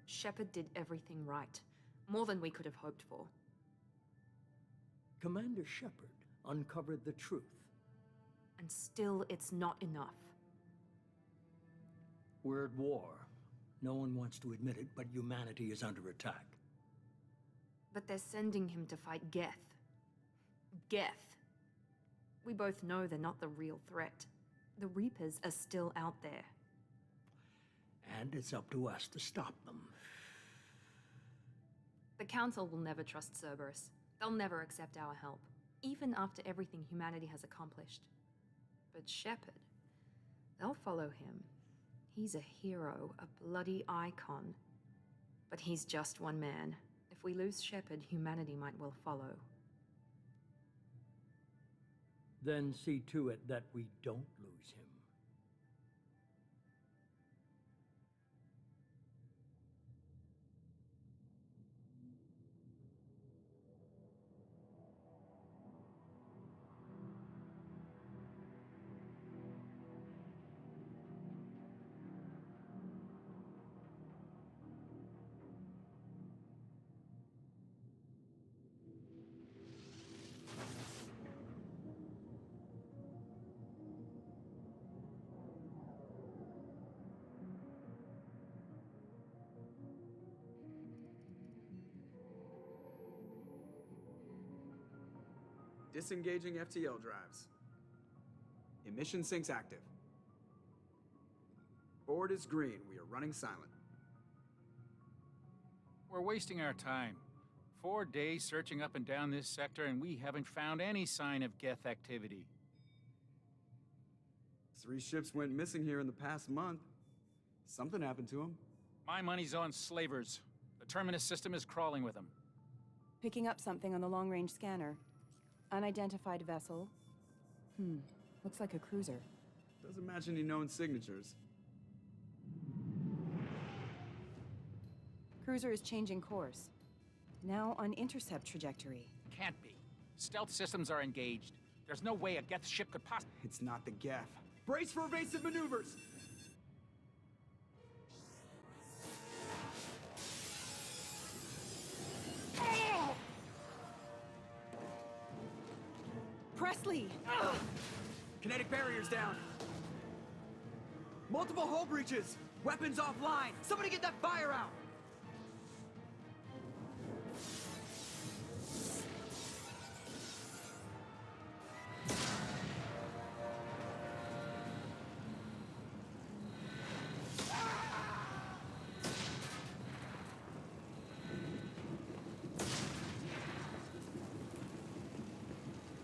Shepard did everything right. More than we could have hoped for. Commander Shepard uncovered the truth. And still, it's not enough. We're at war. No one wants to admit it, but humanity is under attack. But they're sending him to fight Geth. Geth. We both know they're not the real threat. The Reapers are still out there. And it's up to us to stop them. The Council will never trust Cerberus. They'll never accept our help, even after everything humanity has accomplished. But Shepard, they'll follow him. He's a hero, a bloody icon. But he's just one man. If we lose Shepard, humanity might well follow. Then see to it that we don't lose him. Disengaging FTL drives. Emission sinks active. Board is green. We are running silent. We're wasting our time. 4 days searching up and down this sector, and we haven't found any sign of Geth activity. 3 ships went missing here in the past month. Something happened to them. My money's on slavers. The Terminus system is crawling with them. Picking up something on the long-range scanner. Unidentified vessel. Looks like a cruiser. Doesn't match any known signatures. Cruiser is changing course. Now on intercept trajectory. Can't be. Stealth systems are engaged. There's no way a Geth ship could possibly... It's not the Geth. Brace for evasive maneuvers! Presley! Kinetic barriers down. Multiple hull breaches. Weapons offline. Somebody get that fire out.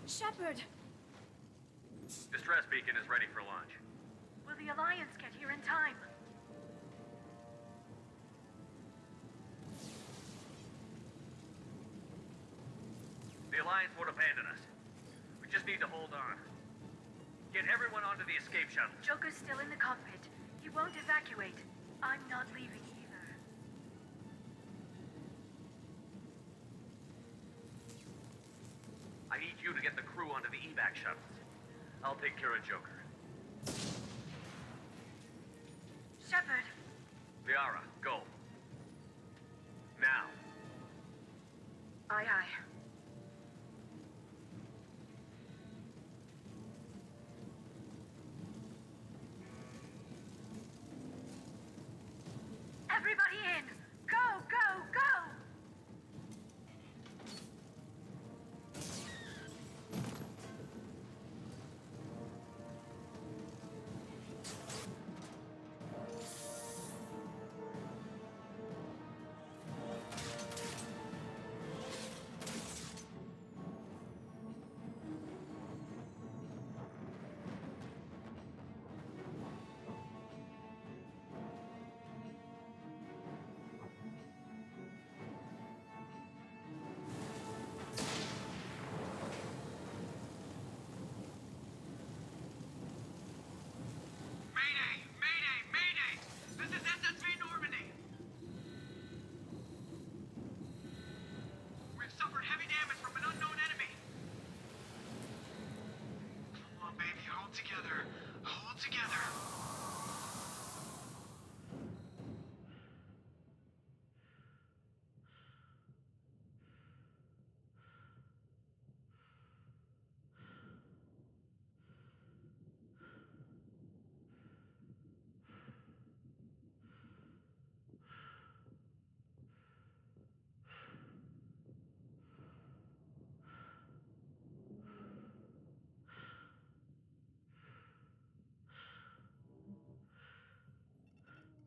Shepard! Distress beacon is ready for launch. Will the Alliance get here in time? The Alliance won't abandon us. We just need to hold on. Get everyone onto the escape shuttle. Joker's still in the cockpit. He won't evacuate. I'm not leaving either. I need you to get the crew onto the evac shuttles. I'll take care of Joker. Shepard! Liara, go. Now. Aye, aye. Everybody in! Go, go, go!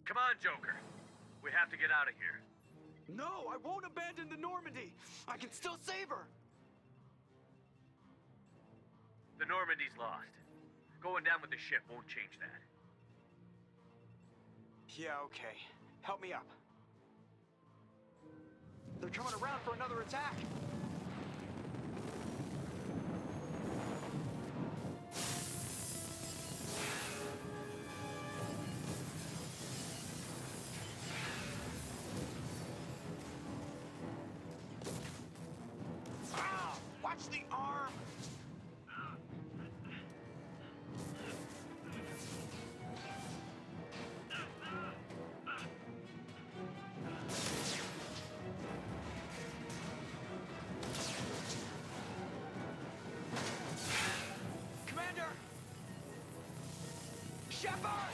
Come on, Joker. We have to get out of here. No, I won't abandon the Normandy. I can still save her. The Normandy's lost. Going down with the ship won't change that. Yeah, okay. Help me up. They're coming around for another attack. Ah, watch the arm. Commander! Shepard!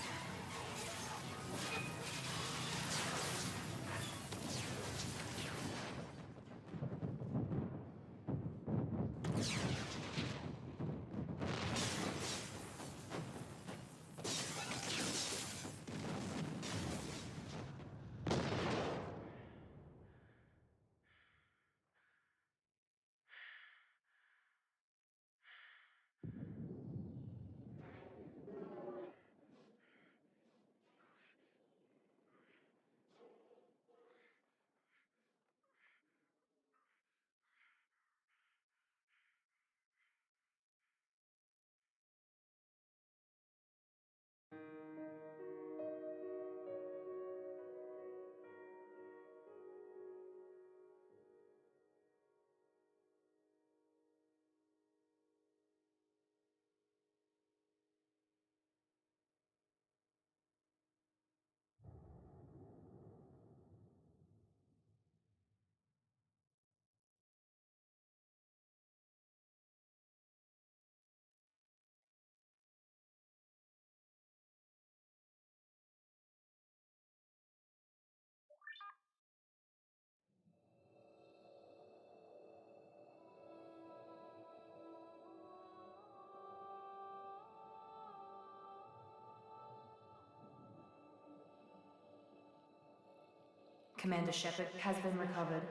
Commander Shepard has been recovered.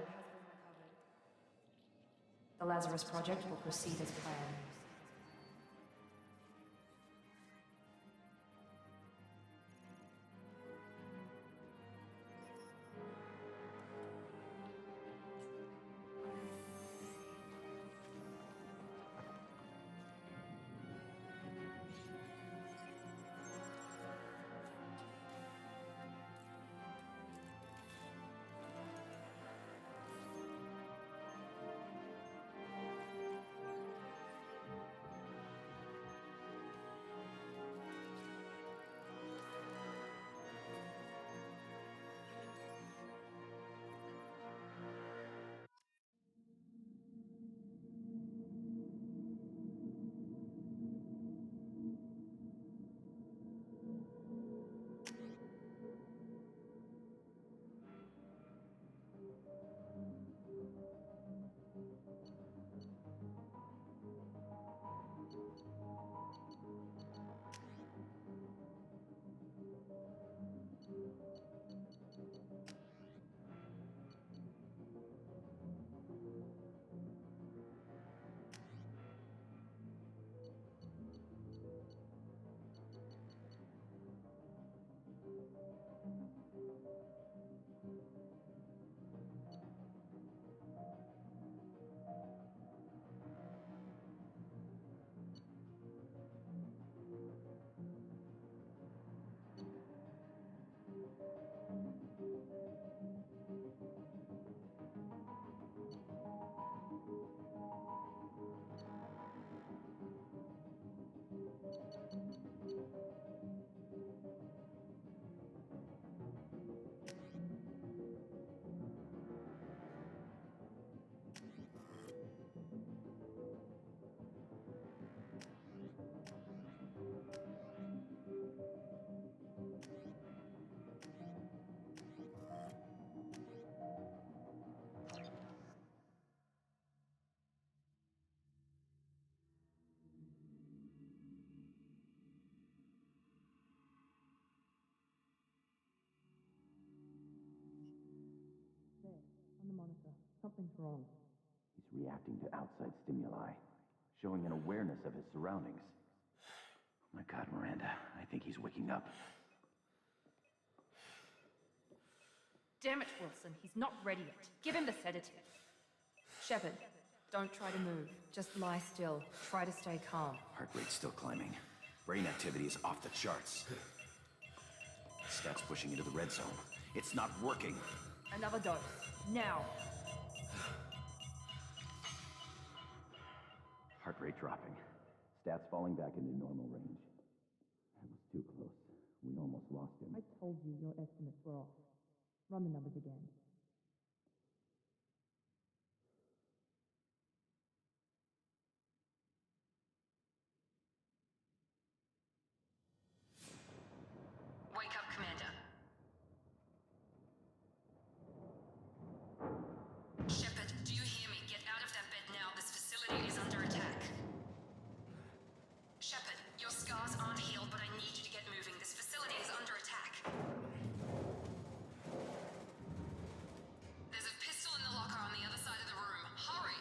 The Lazarus Project will proceed as planned. monitor. Something's wrong. He's reacting to outside stimuli, showing an awareness of his surroundings. Oh my God, Miranda, I think he's waking up. Damn it, Wilson. He's not ready yet. Give him the sedative. Shepard, don't try to move. Just lie still. Try to stay calm. Heart rate's still climbing. Brain activity is off the charts. Stats pushing into the red zone. It's not working. Another dose. Now. Heart rate dropping. Stats falling back into normal range. That was too close. We almost lost him. I told you your estimates were off. Run the numbers again. Wake up, Commander. Shepard, do you hear me? Get out of that bed now. This facility is under attack. Shepard, your scars aren't healed, but I need you to get moving. This facility is under attack. There's a pistol in the locker on the other side of the room. Hurry!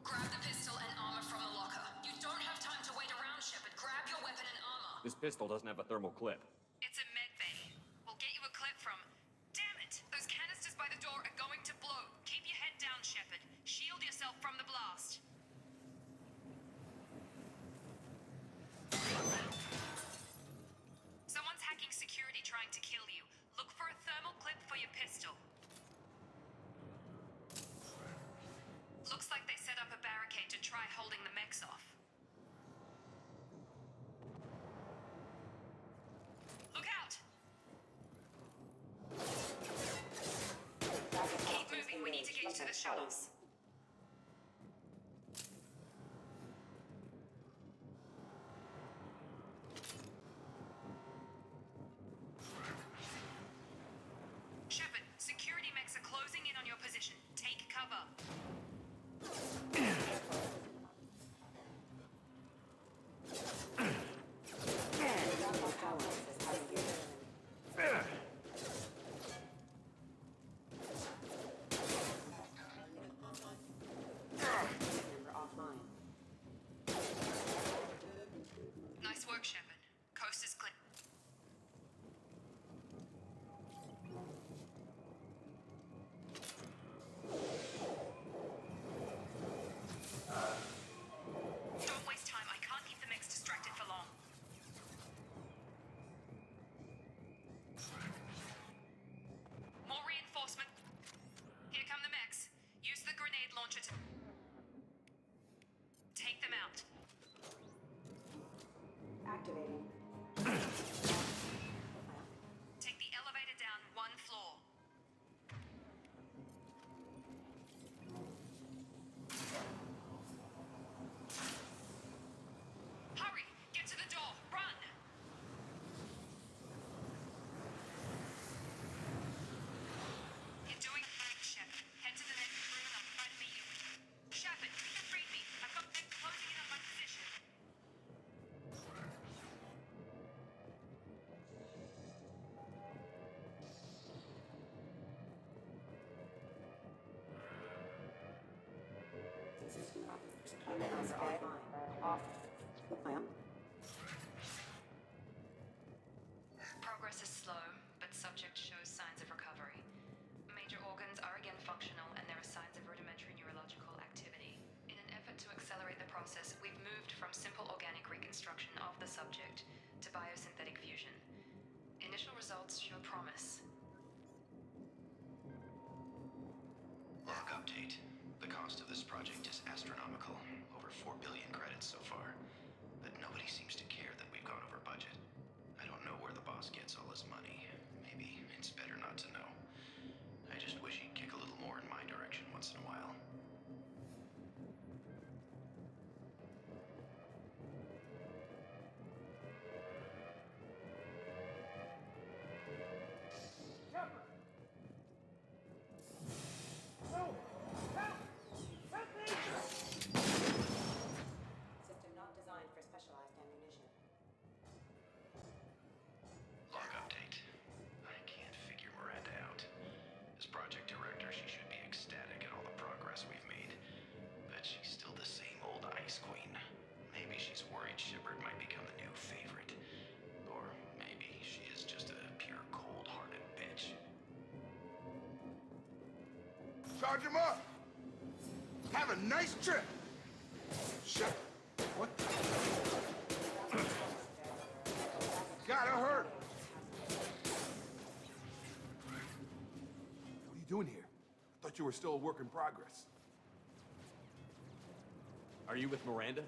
Grab the pistol and armor from the locker. You don't have time to wait around, Shepard. Grab your weapon and armor. This pistol doesn't have a thermal clip. It's a med bay. We'll get you a clip from... Damn it! Those canisters by the door are going to blow. Keep your head down, Shepard. Shield yourself from the blast. Someone's hacking security trying to kill you. Look for a thermal clip for your pistol. Looks like they set up a barricade to try holding the mechs off. Look out! Keep moving, we need to get you to the shuttles. Shepard, security mechs are closing in on your position. Take cover. Nice work, Shepard. Coast is clear. Don't waste time. I can't keep the mechs distracted for long. More reinforcement. Here come the mechs. Use the grenade launcher to take them out. Activating. Take the elevator down one floor. Hurry! Get to the door! Run! You're doing fine, Shepard. Head to the next room and I'll try to meet you. Shepard, read me. I've got them closing in on my position. Progress is slow, but subject shows signs of recovery. Major organs are again functional, and there are signs of rudimentary neurological activity. In an effort to accelerate the process, we've moved from simple organic reconstruction of the subject to biosynthetic fusion. Initial results show promise. Log update. The cost of this project is astronomical. Over 4 billion credits so far. But nobody seems to care that we've gone over budget. I don't know where the boss gets all his money. Maybe it's better not to know. I just wish he'd kick a little more in my direction once in a while. System not designed for specialized ammunition. Log update. I can't figure Charge him up! Have a nice trip! Shit. What the? Gotta hurt! What are you doing here? I thought you were still a work in progress. Are you with Miranda?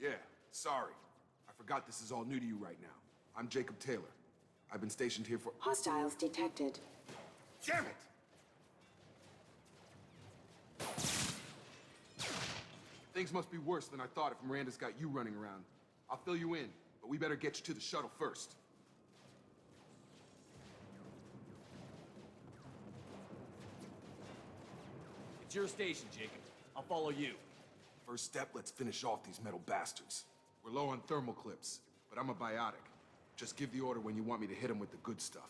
Yeah, sorry. I forgot this is all new to you right now. I'm Jacob Taylor. I've been stationed here for— Hostiles detected. Damn it! Things must be worse than I thought if Miranda's got you running around. I'll fill you in, but we better get you to the shuttle first. It's your station, Jacob. I'll follow you. First step, let's finish off these metal bastards. We're low on thermal clips, but I'm a biotic. Just give the order when you want me to hit them with the good stuff.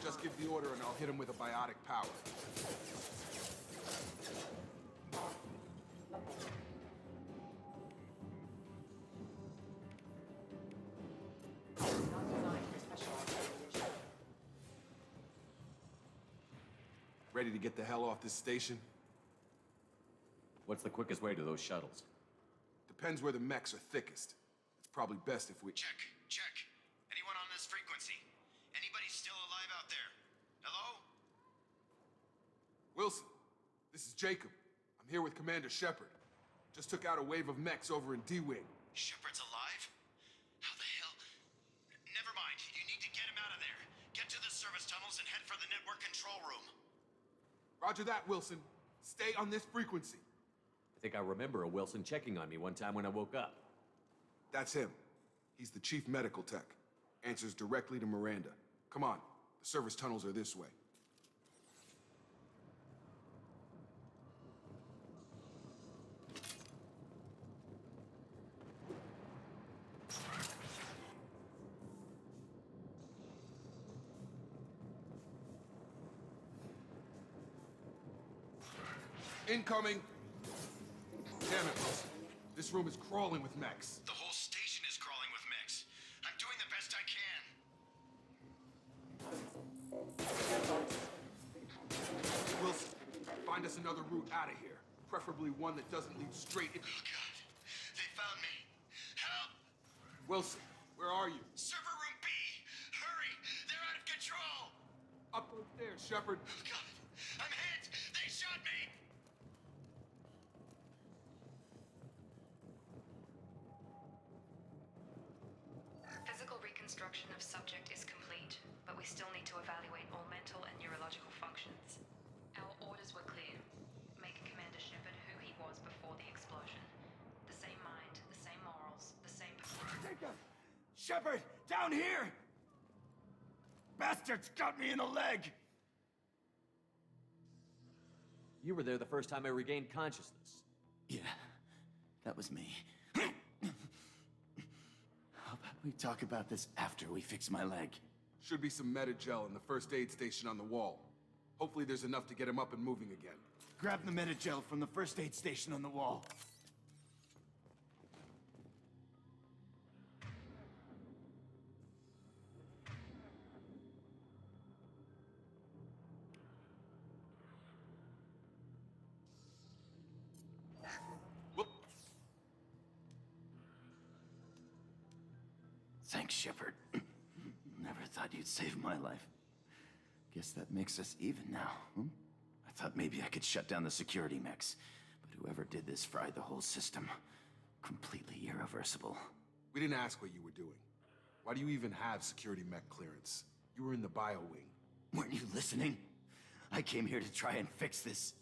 Just give the order and I'll hit him with a biotic power. Ready to get the hell off this station? What's the quickest way to those shuttles? Depends where the mechs are thickest. It's probably best if we— Check. Anyone on this frequency? Anybody still alive out there? Hello? Wilson, this is Jacob. I'm here with Commander Shepard. Just took out a wave of mechs over in D-Wing. Shepard's alive? How the hell? Never mind. You need to get him out of there. Get to the service tunnels and head for the network control room. Roger that, Wilson. Stay on this frequency. I think I remember a Wilson checking on me one time when I woke up. That's him. He's the chief medical tech. Answers directly to Miranda. Come on. The service tunnels are this way. Incoming! Damn it, Wilson. This room is crawling with mechs. The whole station is crawling with mechs. I'm doing the best I can. Wilson, find us another route out of here. Preferably one that doesn't lead straight in— Oh, God. They found me. Help! Wilson, where are you? Server room B! Hurry! They're out of control! Up those stairs, Shepard. Oh, God. I'm hit! They shot me! Physical reconstruction of subject is complete, but we still need to evaluate all mental and neurological functions. Our orders were clear. Make Commander Shepard who he was before the explosion. The same mind, the same morals, the same— Jacob! Shepard! Down here! Bastards got me in the leg! You were there the first time I regained consciousness. Yeah, that was me. How about we talk about this after we fix my leg? Should be some Metagel in the first aid station on the wall. Hopefully there's enough to get him up and moving again. Grab the Metagel from the first aid station on the wall. Whoop. Thanks, Shepard. Never thought you'd save my life. Guess that makes us even now, hmm? I thought maybe I could shut down the security mechs, but whoever did this fried the whole system. Completely irreversible. We didn't ask what you were doing. Why do you even have security mech clearance? You were in the bio wing. Weren't you listening? I came here to try and fix this.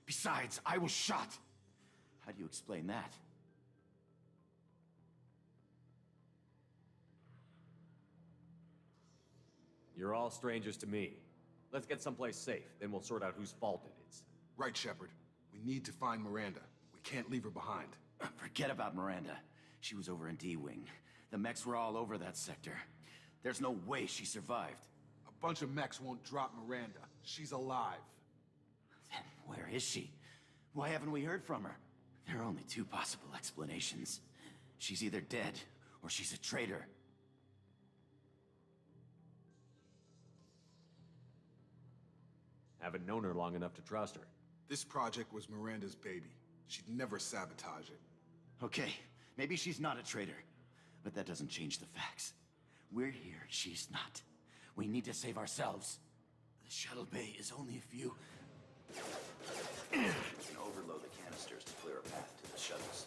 Besides, I was shot. How do you explain that? You're all strangers to me. Let's get someplace safe, then we'll sort out whose fault it is. Right, Shepard. We need to find Miranda. We can't leave her behind. Forget about Miranda. She was over in D-Wing. The mechs were all over that sector. There's no way she survived. A Bunch of mechs won't drop Miranda. She's alive. Then where is she? Why haven't we heard from her? There are only two possible explanations. She's either dead, or she's a traitor. Haven't known her long enough to trust her. This project was Miranda's baby. She'd never sabotage it. Okay, maybe she's not a traitor. But that doesn't change the facts. We're here, she's not. We need to save ourselves. The shuttle bay is only a few... We can overload the canisters to clear a path to the shuttles.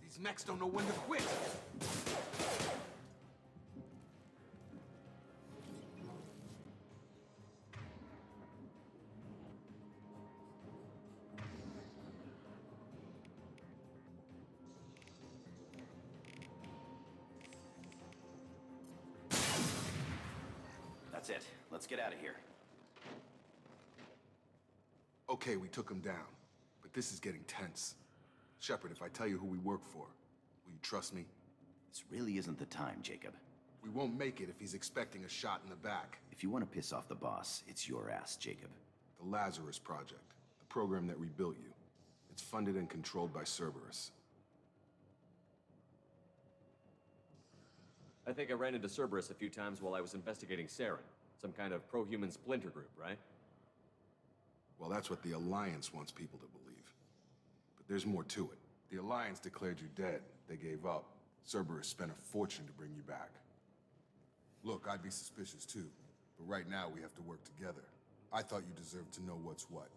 These mechs don't know when to quit. That's it. Let's get out of here. Okay, we took him down. But this is getting tense. Shepard, if I tell you who we work for, will you trust me? This really isn't the time, Jacob. We won't make it if he's expecting a shot in the back. If you want to piss off the boss, it's your ass, Jacob. The Lazarus Project, the program that rebuilt you. It's funded and controlled by Cerberus. I think I ran into Cerberus a few times while I was investigating Saren. Some kind of pro-human splinter group, right? Well, that's what the Alliance wants people to believe. But there's more to it. The Alliance declared you dead. They gave up. Cerberus spent a fortune to bring you back. Look, I'd be suspicious too. But right now, we have to work together. I thought you deserved to know what's what.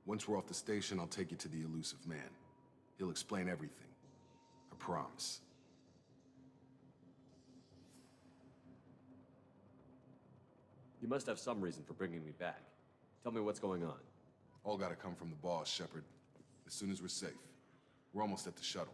Once we're off the station, I'll take you to the elusive man. He'll explain everything. I promise. You must have some reason for bringing me back. Tell me what's going on. All gotta come from the boss, Shepard. As soon as we're safe. We're almost at the shuttle.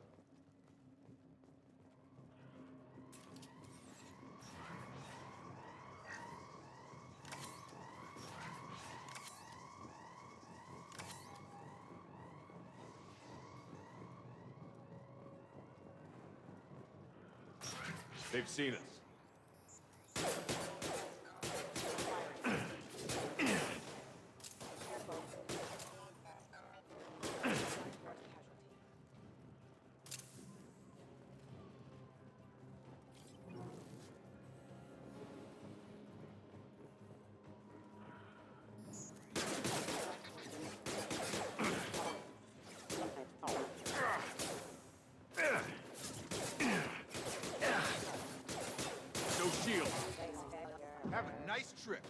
They've seen us. No shield. Have a nice trip.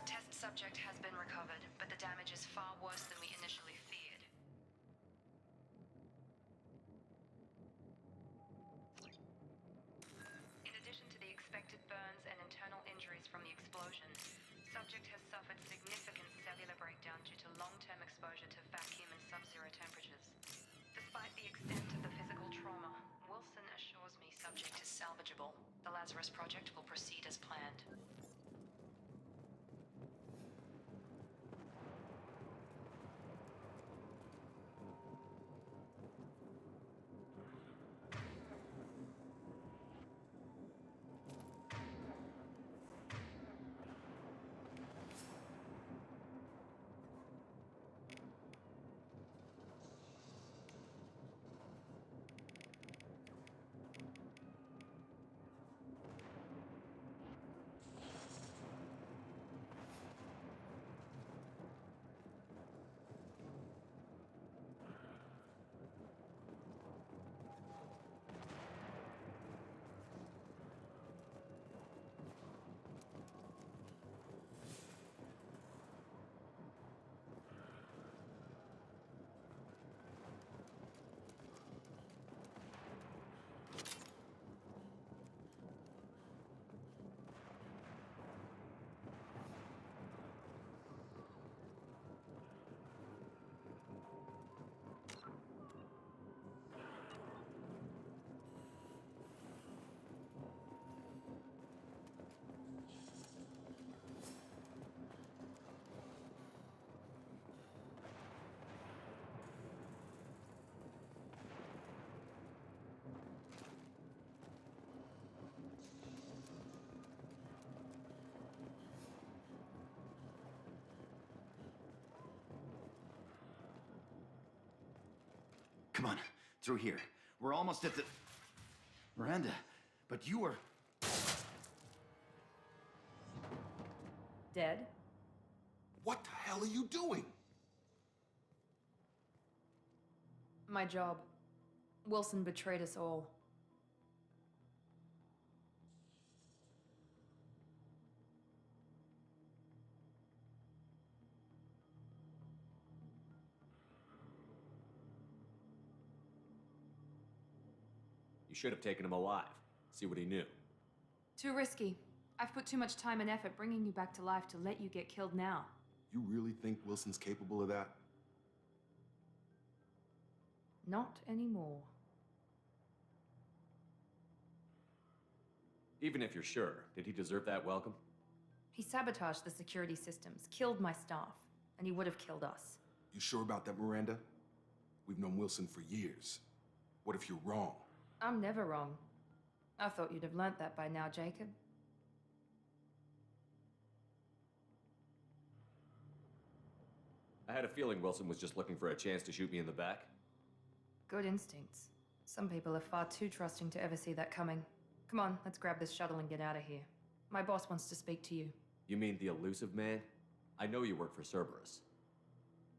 Test subject has been recovered, but the damage is far worse than we initially feared. In addition to the expected burns and internal injuries from the explosion, subject has suffered significant cellular breakdown due to long-term exposure to vacuum and sub-zero temperatures. Despite the extent of the physical trauma, Wilson assures me subject is salvageable. The Lazarus Project will proceed as planned. Come on, through here. We're almost at the... Miranda, but you were... Dead? What the hell are you doing? My job. Wilson betrayed us all. You should have taken him alive. See what he knew. Too risky. I've put too much time and effort bringing you back to life to let you get killed now. You really think Wilson's capable of that? Not anymore. Even if you're sure, did he deserve that welcome? He sabotaged the security systems, killed my staff, and he would have killed us. You sure about that, Miranda? We've known Wilson for years. What if you're wrong? I'm never wrong. I thought you'd have learnt that by now, Jacob. I had a feeling Wilson was just looking for a chance to shoot me in the back. Good instincts. Some people are far too trusting to ever see that coming. Come on, let's grab this shuttle and get out of here. My boss wants to speak to you. You mean the elusive man? I know you work for Cerberus.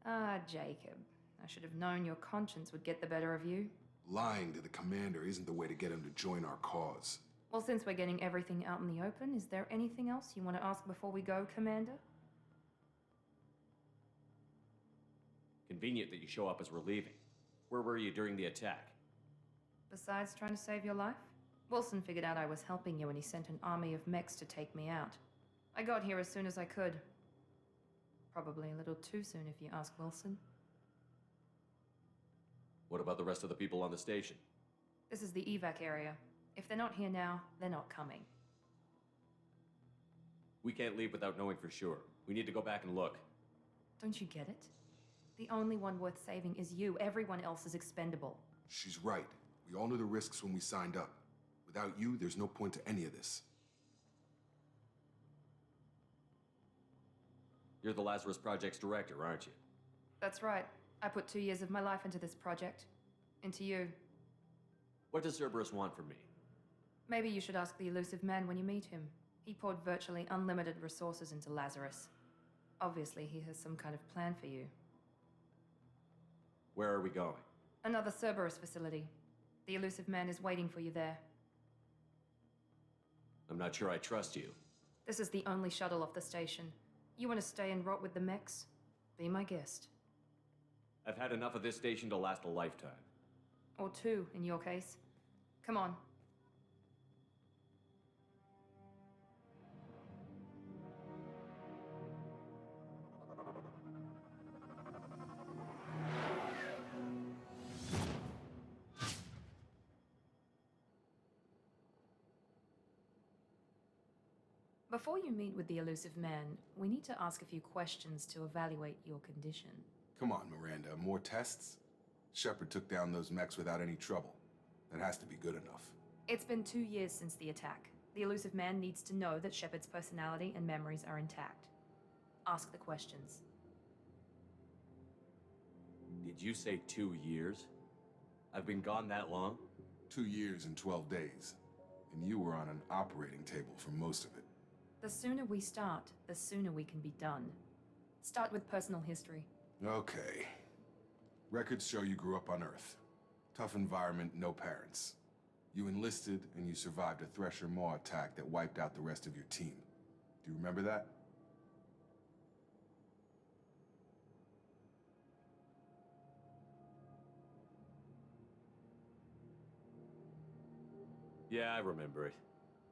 Ah, Jacob. I should have known your conscience would get the better of you. Lying to the commander isn't the way to get him to join our cause. Well, since we're getting everything out in the open, is there anything else you want to ask before we go, Commander? Convenient that you show up as we're leaving. Where were you during the attack? Besides trying to save your life? Wilson figured out I was helping you and he sent an army of mechs to take me out. I got here as soon as I could. Probably a little too soon if you ask Wilson. What about the rest of the people on the station? This is the evac area. If they're not here now, they're not coming. We can't leave without knowing for sure. We need to go back and look. Don't you get it? The only one worth saving is you. Everyone else is expendable. She's right. We all knew the risks when we signed up. Without you, there's no point to any of this. You're the Lazarus Project's director, aren't you? That's right. I put 2 years of my life into this project. Into you. What does Cerberus want from me? Maybe you should ask the elusive man when you meet him. He poured virtually unlimited resources into Lazarus. Obviously, he has some kind of plan for you. Where are we going? Another Cerberus facility. The elusive man is waiting for you there. I'm not sure I trust you. This is the only shuttle off the station. You want to stay and rot with the mechs? Be my guest. I've had enough of this station to last a lifetime. Or 2, in your case. Come on. Before you meet with the elusive man, we need to ask a few questions to evaluate your condition. Come on, Miranda. More tests? Shepard took down those mechs without any trouble. That has to be good enough. It's been 2 years since the attack. The elusive man needs to know that Shepard's personality and memories are intact. Ask the questions. Did you say 2 years? I've been gone that long? 2 years and 12 days. And you were on an operating table for most of it. The sooner we start, the sooner we can be done. Start with personal history. Okay. Records show you grew up on Earth. Tough environment, no parents. You enlisted, and you survived a Thresher Maw attack that wiped out the rest of your team. Do you remember that? Yeah, I remember it.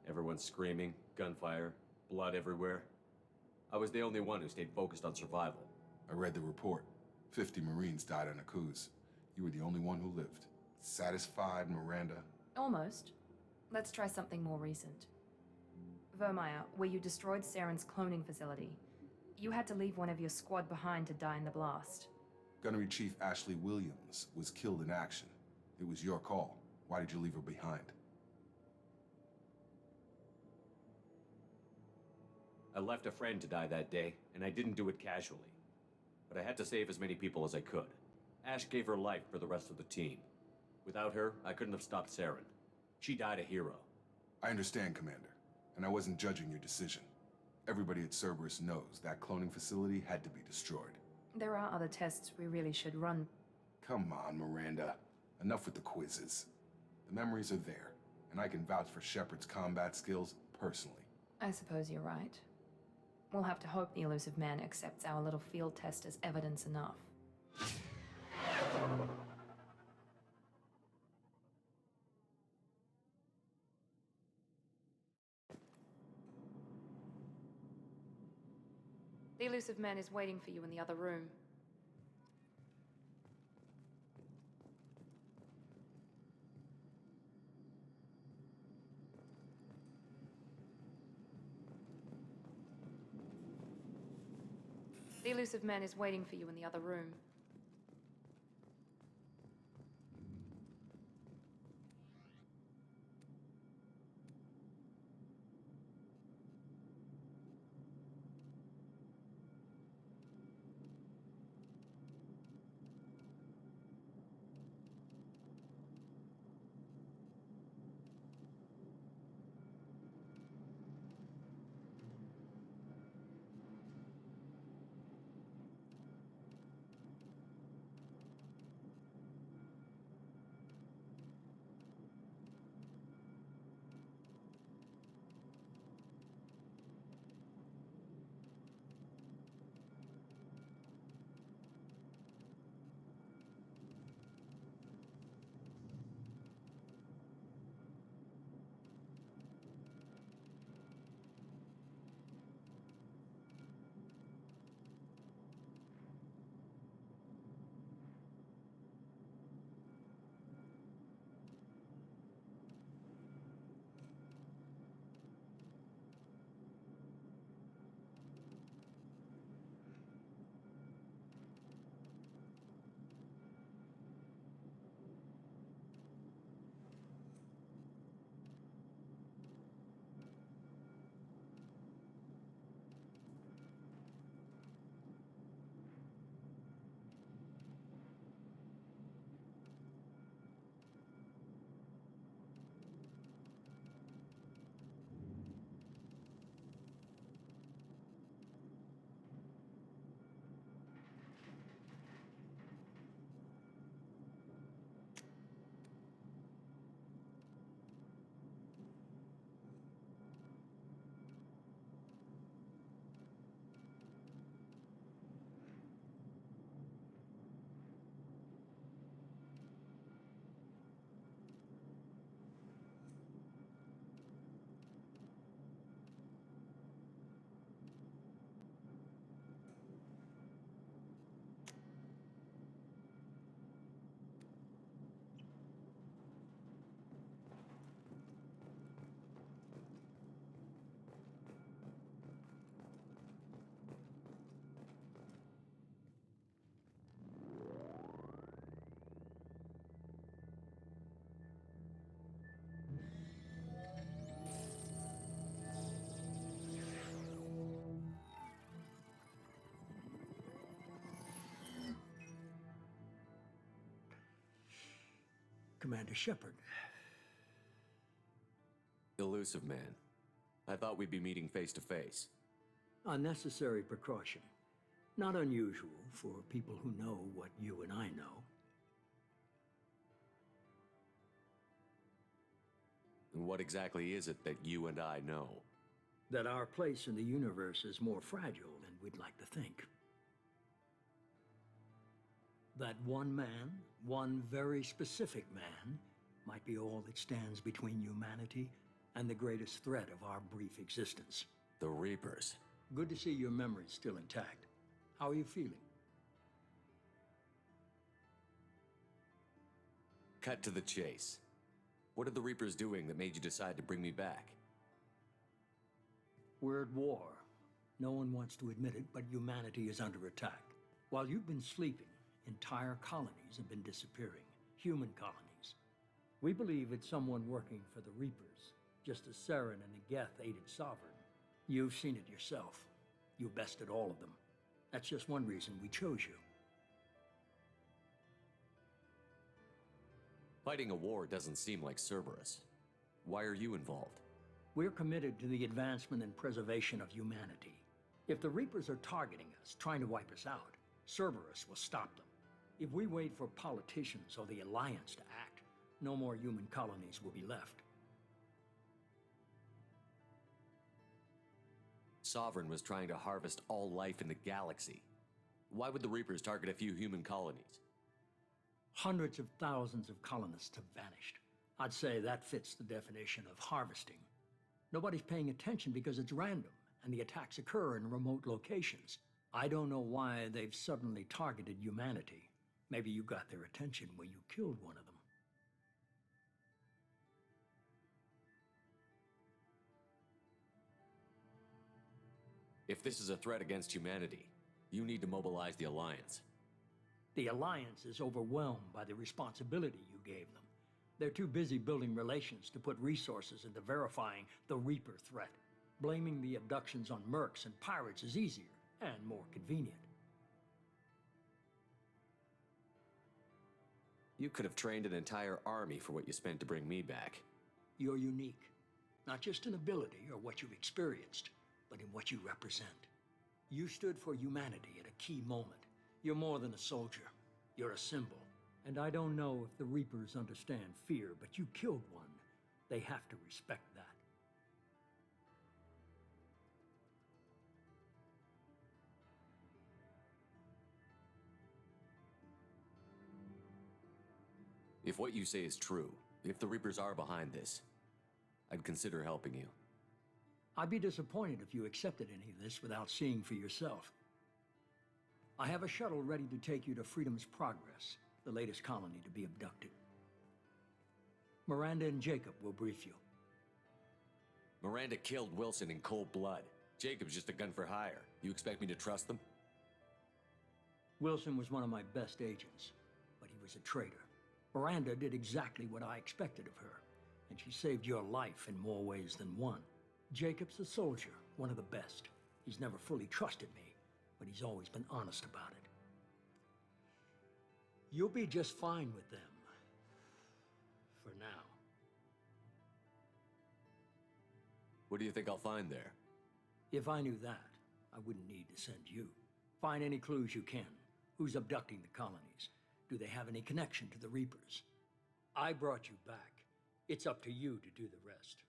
Everyone screaming, gunfire, blood everywhere. I was the only one who stayed focused on survival. I read the report. 50 Marines died on a cruise. You were the only one who lived. Satisfied, Miranda? Almost. Let's try something more recent. Vermeer, where you destroyed Saren's cloning facility. You had to leave one of your squad behind to die in the blast. Gunnery Chief Ashley Williams was killed in action. It was your call. Why did you leave her behind? I left a friend to die that day, and I didn't do it casually. But I had to save as many people as I could. Ash gave her life for the rest of the team. Without her, I couldn't have stopped Saren. She died a hero. I understand, Commander, and I wasn't judging your decision. Everybody at Cerberus knows that cloning facility had to be destroyed. There are other tests we really should run. Come on, Miranda. Enough with the quizzes. The memories are there, and I can vouch for Shepard's combat skills personally. I suppose you're right. We'll have to hope the elusive man accepts our little field test as evidence enough. The elusive man is waiting for you in the other room. The elusive man is waiting for you in the other room. Commander Shepard. Elusive man. I thought we'd be meeting face to face. Unnecessary precaution. Not unusual for people who know what you and I know. And what exactly is it that you and I know? That our place in the universe is more fragile than we'd like to think. That one man, one very specific man, might be all that stands between humanity and the greatest threat of our brief existence. The Reapers. Good to see your memory's still intact. How are you feeling? Cut to the chase. What are the Reapers doing that made you decide to bring me back? We're at war. No one wants to admit it, but humanity is under attack. While you've been sleeping, entire colonies have been disappearing. Human colonies. We believe it's someone working for the Reapers, just as Saren and the Geth aided Sovereign. You've seen it yourself. You bested all of them. That's just one reason we chose you. Fighting a war doesn't seem like Cerberus. Why are you involved? We're committed to the advancement and preservation of humanity. If the Reapers are targeting us, trying to wipe us out, Cerberus will stop them. If we wait for politicians or the Alliance to act, no more human colonies will be left. Sovereign was trying to harvest all life in the galaxy. Why would the Reapers target a few human colonies? Hundreds of thousands of colonists have vanished. I'd say that fits the definition of harvesting. Nobody's paying attention because it's random, and the attacks occur in remote locations. I don't know why they've suddenly targeted humanity. Maybe you got their attention when you killed one of them. If this is a threat against humanity, you need to mobilize the Alliance. The Alliance is overwhelmed by the responsibility you gave them. They're too busy building relations to put resources into verifying the Reaper threat. Blaming the abductions on mercs and pirates is easier and more convenient. You could have trained an entire army for what you spent to bring me back. You're unique, not just in ability or what you've experienced, but in what you represent. You stood for humanity at a key moment. You're more than a soldier. You're a symbol. And I don't know if the Reapers understand fear, but you killed one. They have to respect that. If what you say is true, if the Reapers are behind this, I'd consider helping you. I'd be disappointed if you accepted any of this without seeing for yourself. I have a shuttle ready to take you to Freedom's Progress, the latest colony to be abducted. Miranda and Jacob will brief you. Miranda killed Wilson in cold blood. Jacob's just a gun for hire. You expect me to trust them? Wilson was one of my best agents, but he was a traitor. Miranda did exactly what I expected of her, and she saved your life in more ways than one. Jacob's a soldier, one of the best. He's never fully trusted me, but he's always been honest about it. You'll be just fine with them. For now. What do you think I'll find there? If I knew that, I wouldn't need to send you. Find any clues you can. Who's abducting the colonies? Do they have any connection to the Reapers? I brought you back. It's up to you to do the rest.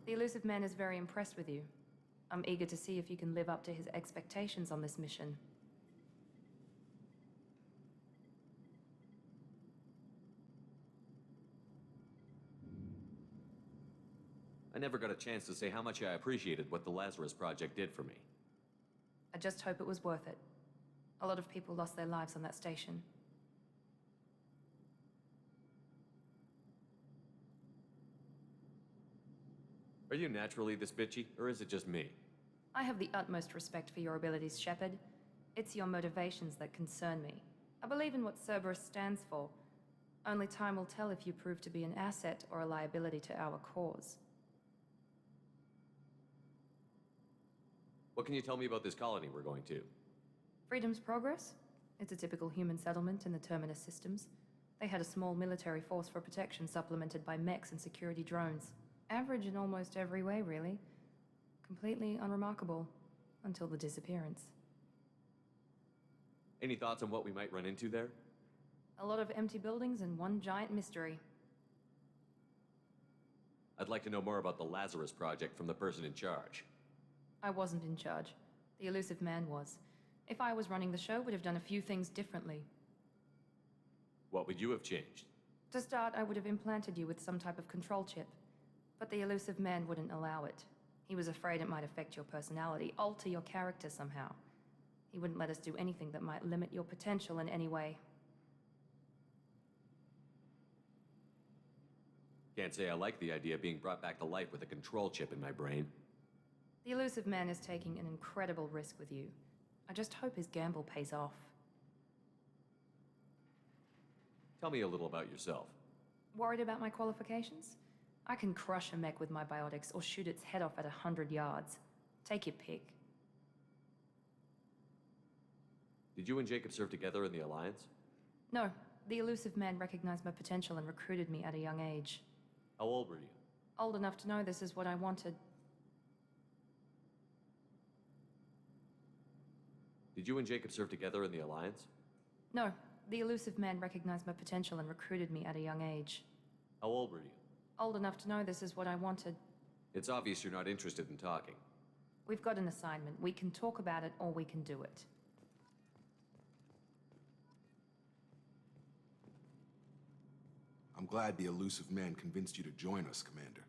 The elusive man is very impressed with you. I'm eager to see if you can live up to his expectations on this mission. I never got a chance to say how much I appreciated what the Lazarus Project did for me. I just hope it was worth it. A lot of people lost their lives on that station. Are you naturally this bitchy, or is it just me? I have the utmost respect for your abilities, Shepard. It's your motivations that concern me. I believe in what Cerberus stands for, Only time will tell if you prove to be an asset or a liability to our cause. What can you tell me about this colony we're going to? Freedom's Progress? It's a typical human settlement in the Terminus systems. They had a small military force for protection supplemented by mechs and security drones. Average in almost every way, really. Completely unremarkable. Until the disappearance. Any thoughts on what we might run into there? A lot of empty buildings and one giant mystery. I'd like to know more about the Lazarus Project from the person in charge. I wasn't in charge. The elusive man was. If I was running the show, would have done a few things differently. What would you have changed? To start, I would have implanted you with some type of control chip. But the elusive man wouldn't allow it. He was afraid it might affect your personality, alter your character somehow. He wouldn't let us do anything that might limit your potential in any way. Can't say I like the idea of being brought back to life with a control chip in my brain. The elusive man is taking an incredible risk with you. I just hope his gamble pays off. Tell me a little about yourself. Worried about my qualifications? I can crush a mech with my biotics or shoot its head off at 100 yards. Take your pick. Did you and Jacob serve together in the Alliance? No, the elusive man recognized my potential and recruited me at a young age. How old were you? Old enough to know this is what I wanted. Did you and Jacob serve together in the Alliance? No, the elusive man recognized my potential and recruited me at a young age. How old were you? Old enough to know this is what I wanted. It's obvious you're not interested in talking. We've got an assignment. We can talk about it or we can do it. I'm glad the elusive man convinced you to join us, Commander.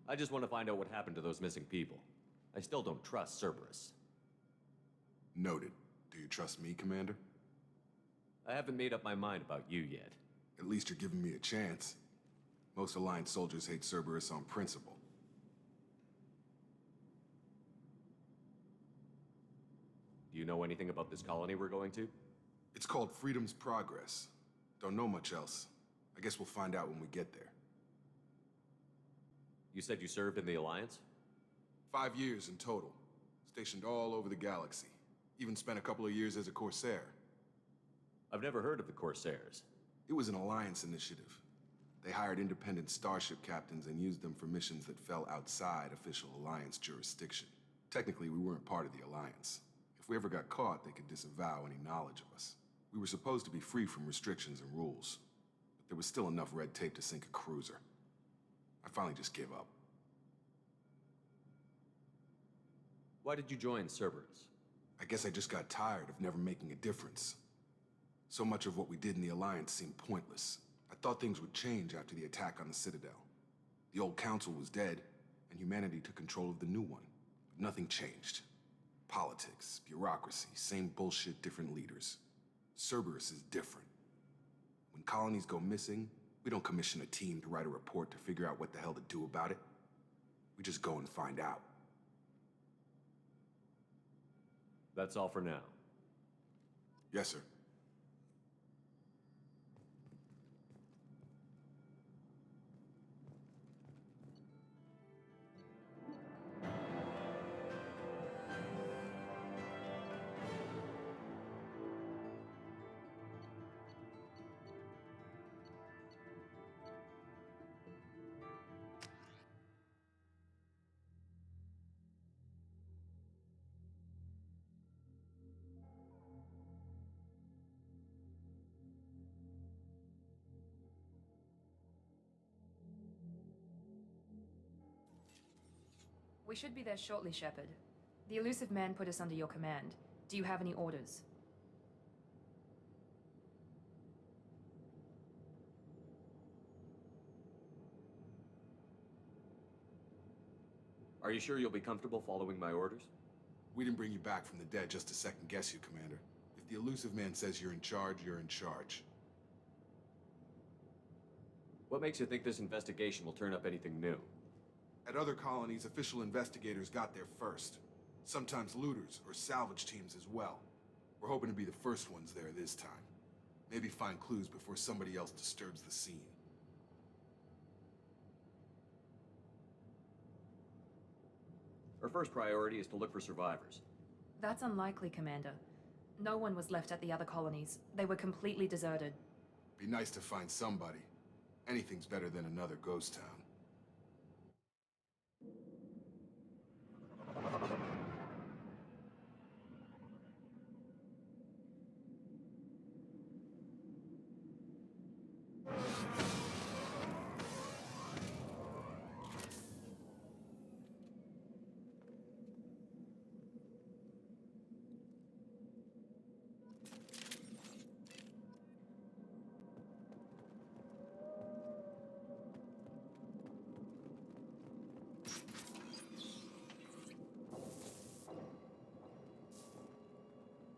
I just want to find out what happened to those missing people. I still don't trust Cerberus. Noted. Do you trust me, Commander? I haven't made up my mind about you yet. At least you're giving me a chance. Most Alliance soldiers hate Cerberus on principle. Do you know anything about this colony we're going to? It's called Freedom's Progress. Don't know much else. I guess we'll find out when we get there. You said you served in the Alliance? 5 years in total. Stationed all over the galaxy. Even spent a couple of years as a Corsair. I've never heard of the Corsairs. It was an Alliance initiative. They hired independent starship captains and used them for missions that fell outside official Alliance jurisdiction. Technically, we weren't part of the Alliance. If we ever got caught, they could disavow any knowledge of us. We were supposed to be free from restrictions and rules, but there was still enough red tape to sink a cruiser. I finally just gave up. Why did you join Cerberus? I guess I just got tired of never making a difference. So much of what we did in the Alliance seemed pointless. I thought things would change after the attack on the Citadel. The old council was dead, and humanity took control of the new one. But nothing changed. Politics, bureaucracy, same bullshit, different leaders. Cerberus is different. When colonies go missing, we don't commission a team to write a report to figure out what the hell to do about it. We just go and find out. That's all for now. Yes, sir. We should be there shortly, Shepard. The elusive man put us under your command. Do you have any orders? Are you sure you'll be comfortable following my orders? We didn't bring you back from the dead just to second guess you, Commander. If the elusive man says you're in charge, you're in charge. What makes you think this investigation will turn up anything new? At other colonies, official investigators got there first. Sometimes looters or salvage teams as well. We're hoping to be the first ones there this time. Maybe find clues before somebody else disturbs the scene. Our first priority is to look for survivors. That's unlikely, Commander. No one was left at the other colonies. They were completely deserted. Be nice to find somebody. Anything's better than another ghost town.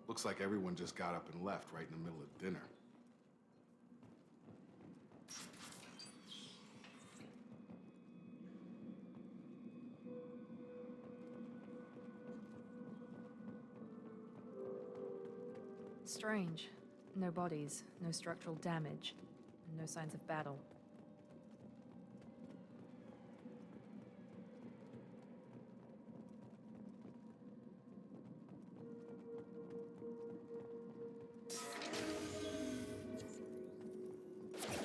Looks like everyone just got up and left right in the middle of dinner. Strange. No bodies, no structural damage, and no signs of battle.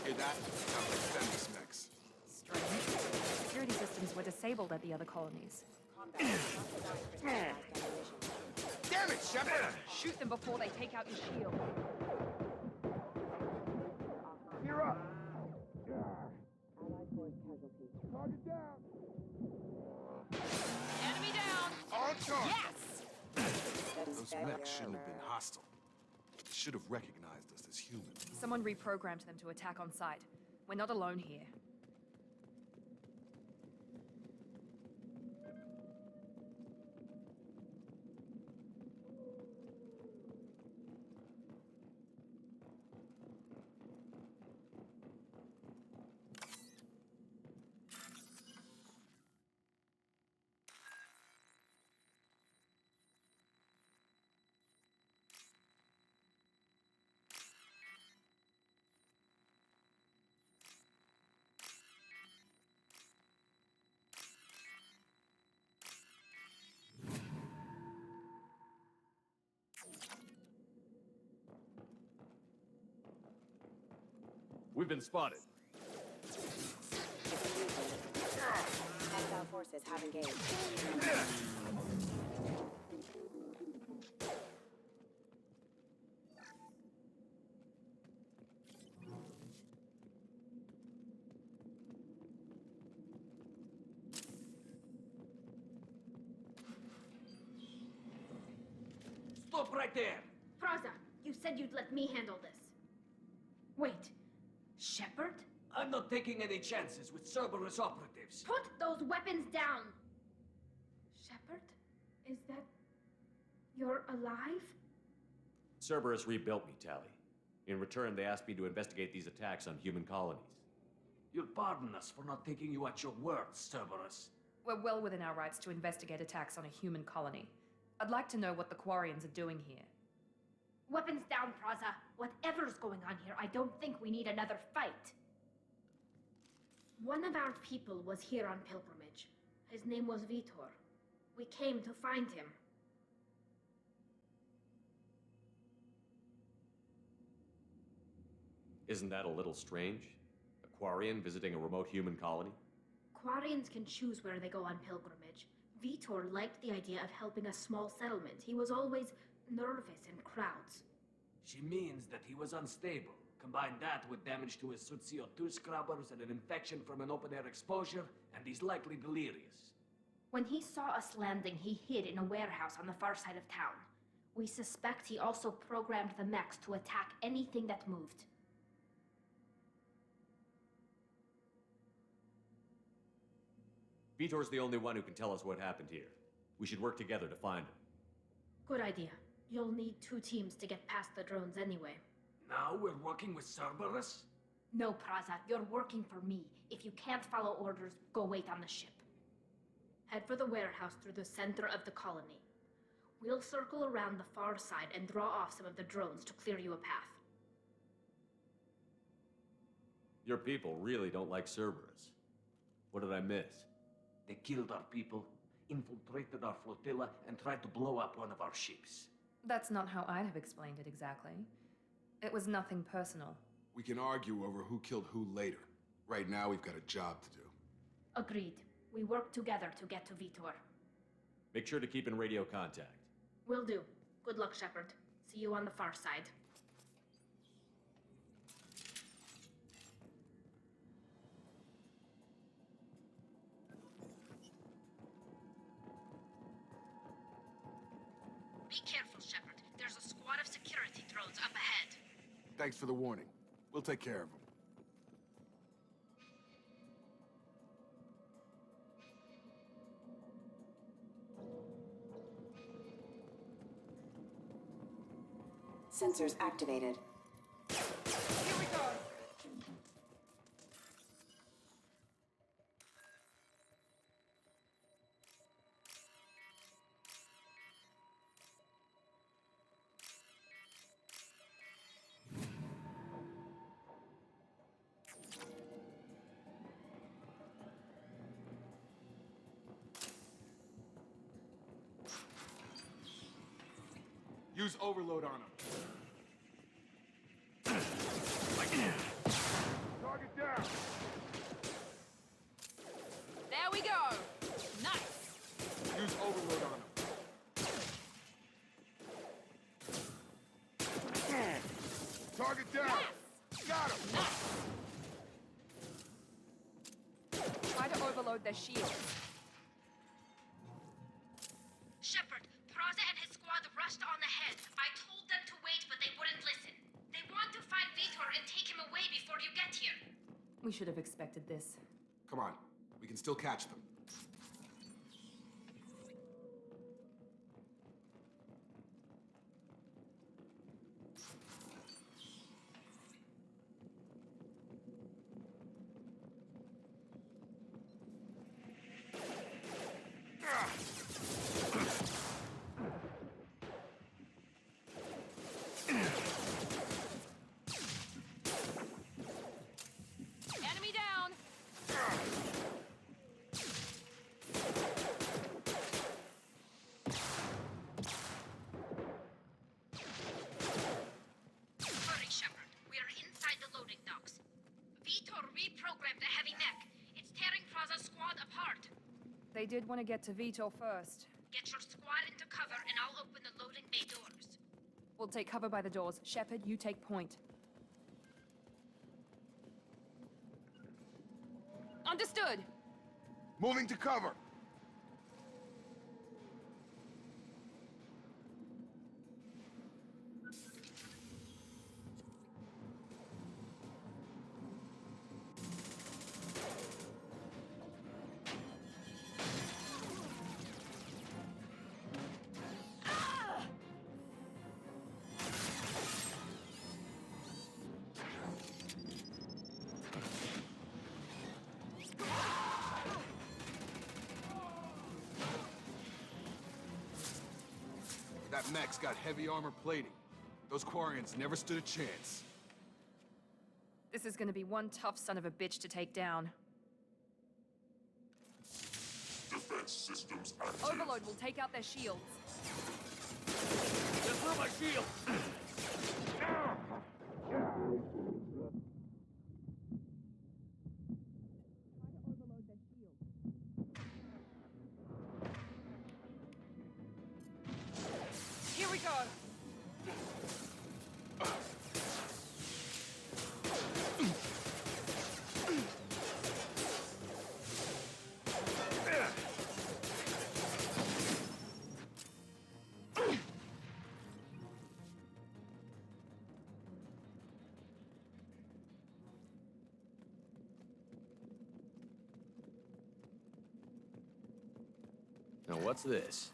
Hear that? Sounds like Fenris mechs. Strange. Security systems were disabled at the other colonies. Damn it, Shepard! Shoot them before they take out your shield. You're up! Target down! Enemy down! On target! Yes! Those mechs shouldn't have been hostile. They should have recognized us as humans. Someone reprogrammed them to attack on sight. We're not alone here. We've been spotted. Hostile forces have engaged. Stop right there! Praza, you said you'd let me handle this. Wait, Shepard? I'm not taking any chances with Cerberus operatives. Put those weapons down! Shepard? Is that... you're alive? Cerberus rebuilt me, Tally. In return, they asked me to investigate these attacks on human colonies. You'll pardon us for not taking you at your word, Cerberus. We're well within our rights to investigate attacks on a human colony. I'd like to know what the Quarians are doing here. Weapons down, Praza. Whatever's going on here, I don't think we need another fight. One of our people was here on pilgrimage. His name was Vitor. We came to find him. Isn't that a little strange? A Quarian visiting a remote human colony? Quarians can choose where they go on pilgrimage. Vitor liked the idea of helping a small settlement. He was always nervous in crowds. She means that he was unstable. Combine that with damage to his CO2 scrubbers and an infection from an open-air exposure, and he's likely delirious. When he saw us landing, he hid in a warehouse on the far side of town. We suspect he also programmed the mechs to attack anything that moved. Vitor's the only one who can tell us what happened here. We should work together to find him. Good idea. You'll need 2 teams to get past the drones anyway. Now we're working with Cerberus? No, Praza, you're working for me. If you can't follow orders, go wait on the ship. Head for the warehouse through the center of the colony. We'll circle around the far side and draw off some of the drones to clear you a path. Your people really don't like Cerberus. What did I miss? They killed our people, infiltrated our flotilla, and tried to blow up one of our ships. That's not how I'd have explained it exactly. It was nothing personal. We can argue over who killed who later. Right now, we've got a job to do. Agreed. We work together to get to Vitor. Make sure to keep in radio contact. Will do. Good luck, Shepard. See you on the far side. Be careful, Shepard. There's a squad of security drones up ahead. Thanks for the warning. We'll take care of them. Sensors activated. Here we go! Use overload on them. Target down. There we go! Nice! Use overload on them. Target down. Yes! Got him. Nice! Try to overload their shields. Shepard, Praza and his squad rushed on ahead. I told them to wait, but they wouldn't listen. They want to find Vitor and take him away before you get here. We should have expected this. Come on. We can still catch them. Enemy down! Hurry, Shepard. We are inside the loading docks. Vitor reprogrammed the heavy mech. It's tearing Praza's squad apart. They did want to get to Vitor first. Get your squad into cover and I'll open the loading bay doors. We'll take cover by the doors. Shepard, you take point. Understood! Moving to cover. That mech's got heavy armor plating. Those Quarians never stood a chance. This is gonna be one tough son of a bitch to take down. Defense systems active. Overload will take out their shields. Just through my shield! Here we go! Now what's this?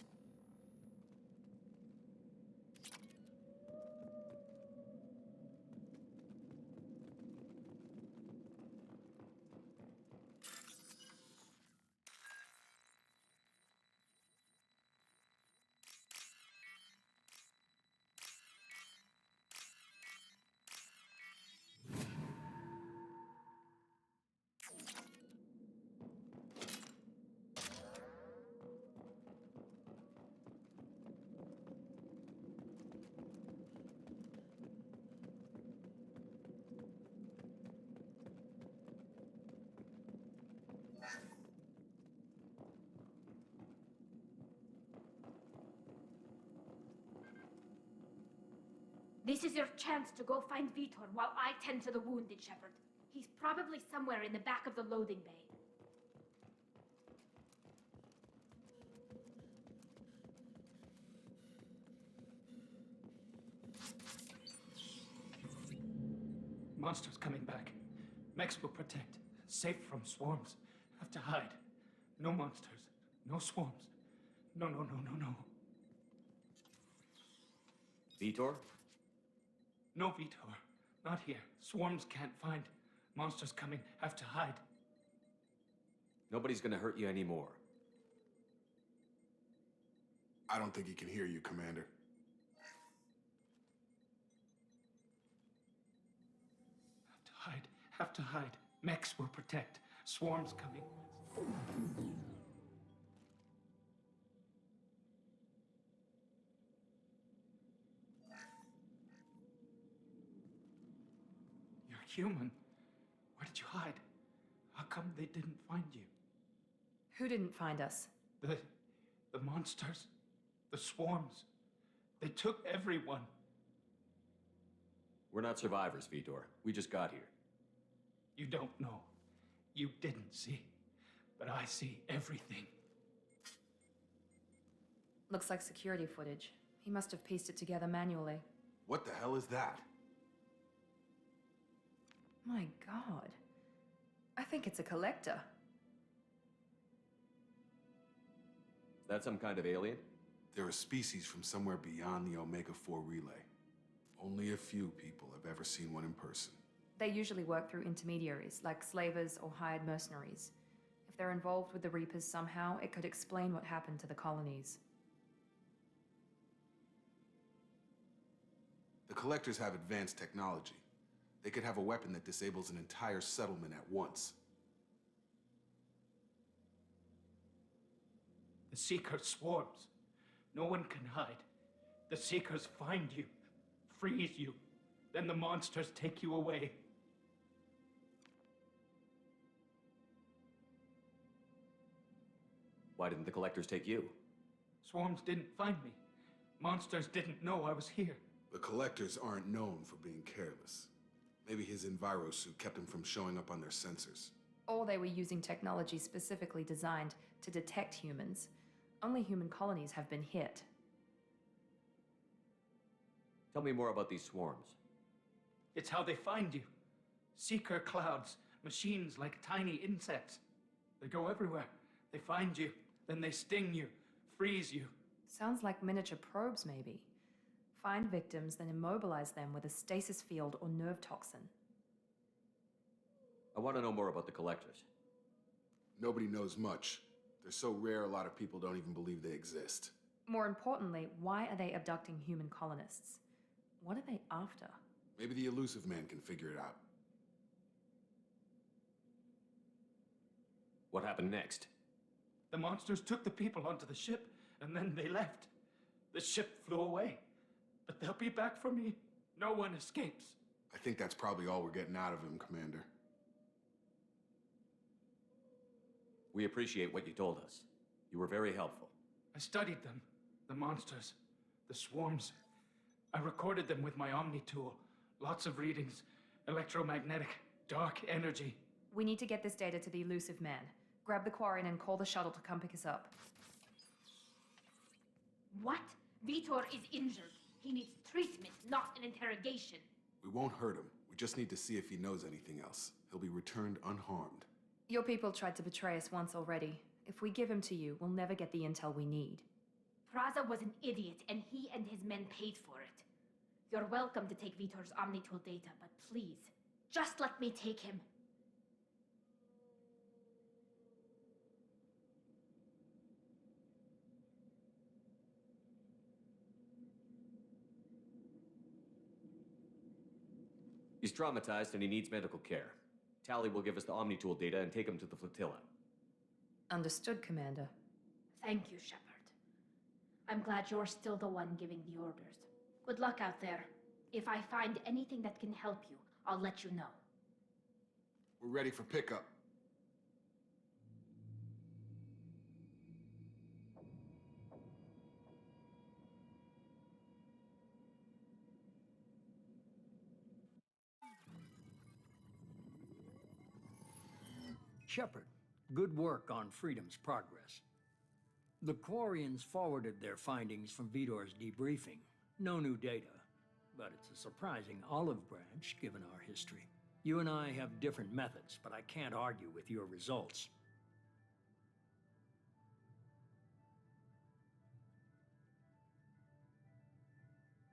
This is your chance to go find Vitor while I tend to the wounded, Shepard. He's probably somewhere in the back of the loading bay. Monsters coming back. Mechs will protect. Safe from swarms. Have to hide. No monsters. No swarms. No. Vitor? No, Vitor. Not here. Swarms can't find. Monsters coming. Have to hide. Nobody's gonna hurt you anymore. I don't think he can hear you, Commander. Have to hide. Mechs will protect. Swarms coming. You're human. Where did you hide? How come they didn't find you? Who didn't find us? The monsters. The swarms. They took everyone. We're not survivors, Vitor. We just got here. You don't know. You didn't see. But I see everything. Looks like security footage. He must have pieced it together manually. What the hell is that? My God. I think it's a collector. Is that some kind of alien? They're a species from somewhere beyond the ME2 relay. Only a few people have ever seen one in person. They usually work through intermediaries, like slavers or hired mercenaries. If they're involved with the Reapers somehow, it could explain what happened to the colonies. The Collectors have advanced technology. They could have a weapon that disables an entire settlement at once. The Seeker swarms. No one can hide. The Seekers find you, freeze you. Then the monsters take you away. Why didn't the Collectors take you? Swarms didn't find me. Monsters didn't know I was here. The Collectors aren't known for being careless. Maybe his envirosuit kept him from showing up on their sensors. Or they were using technology specifically designed to detect humans. Only human colonies have been hit. Tell me more about these swarms. It's how they find you. Seeker clouds, machines like tiny insects. They go everywhere. They find you, then they sting you, freeze you. Sounds like miniature probes, maybe. Find victims, then immobilize them with a stasis field or nerve toxin. I want to know more about the Collectors. Nobody knows much. They're so rare, a lot of people don't even believe they exist. More importantly, why are they abducting human colonists? What are they after? Maybe the elusive man can figure it out. What happened next? The monsters took the people onto the ship, and then they left. The ship flew away. But they'll be back for me. No one escapes. I think that's probably all we're getting out of him, Commander. We appreciate what you told us. You were very helpful. I studied them. The monsters. The swarms. I recorded them with my Omni tool. Lots of readings. Electromagnetic. Dark energy. We need to get this data to the elusive man. Grab the Quarren and call the shuttle to come pick us up. What? Vitor is injured. He needs treatment, not an interrogation. We won't hurt him. We just need to see if he knows anything else. He'll be returned unharmed. Your people tried to betray us once already. If we give him to you, we'll never get the intel we need. Praza was an idiot, and he and his men paid for it. You're welcome to take Vitor's Omnitool data, but please, just let me take him. He's traumatized and he needs medical care. Tally will give us the Omnitool data and take him to the flotilla. Understood, Commander. Thank you, Shepard. I'm glad you're still the one giving the orders. Good luck out there. If I find anything that can help you, I'll let you know. We're ready for pickup. Shepard, good work on Freedom's progress. The Quarians forwarded their findings from Vidor's debriefing. No new data, but it's a surprising olive branch given our history. You and I have different methods, but I can't argue with your results.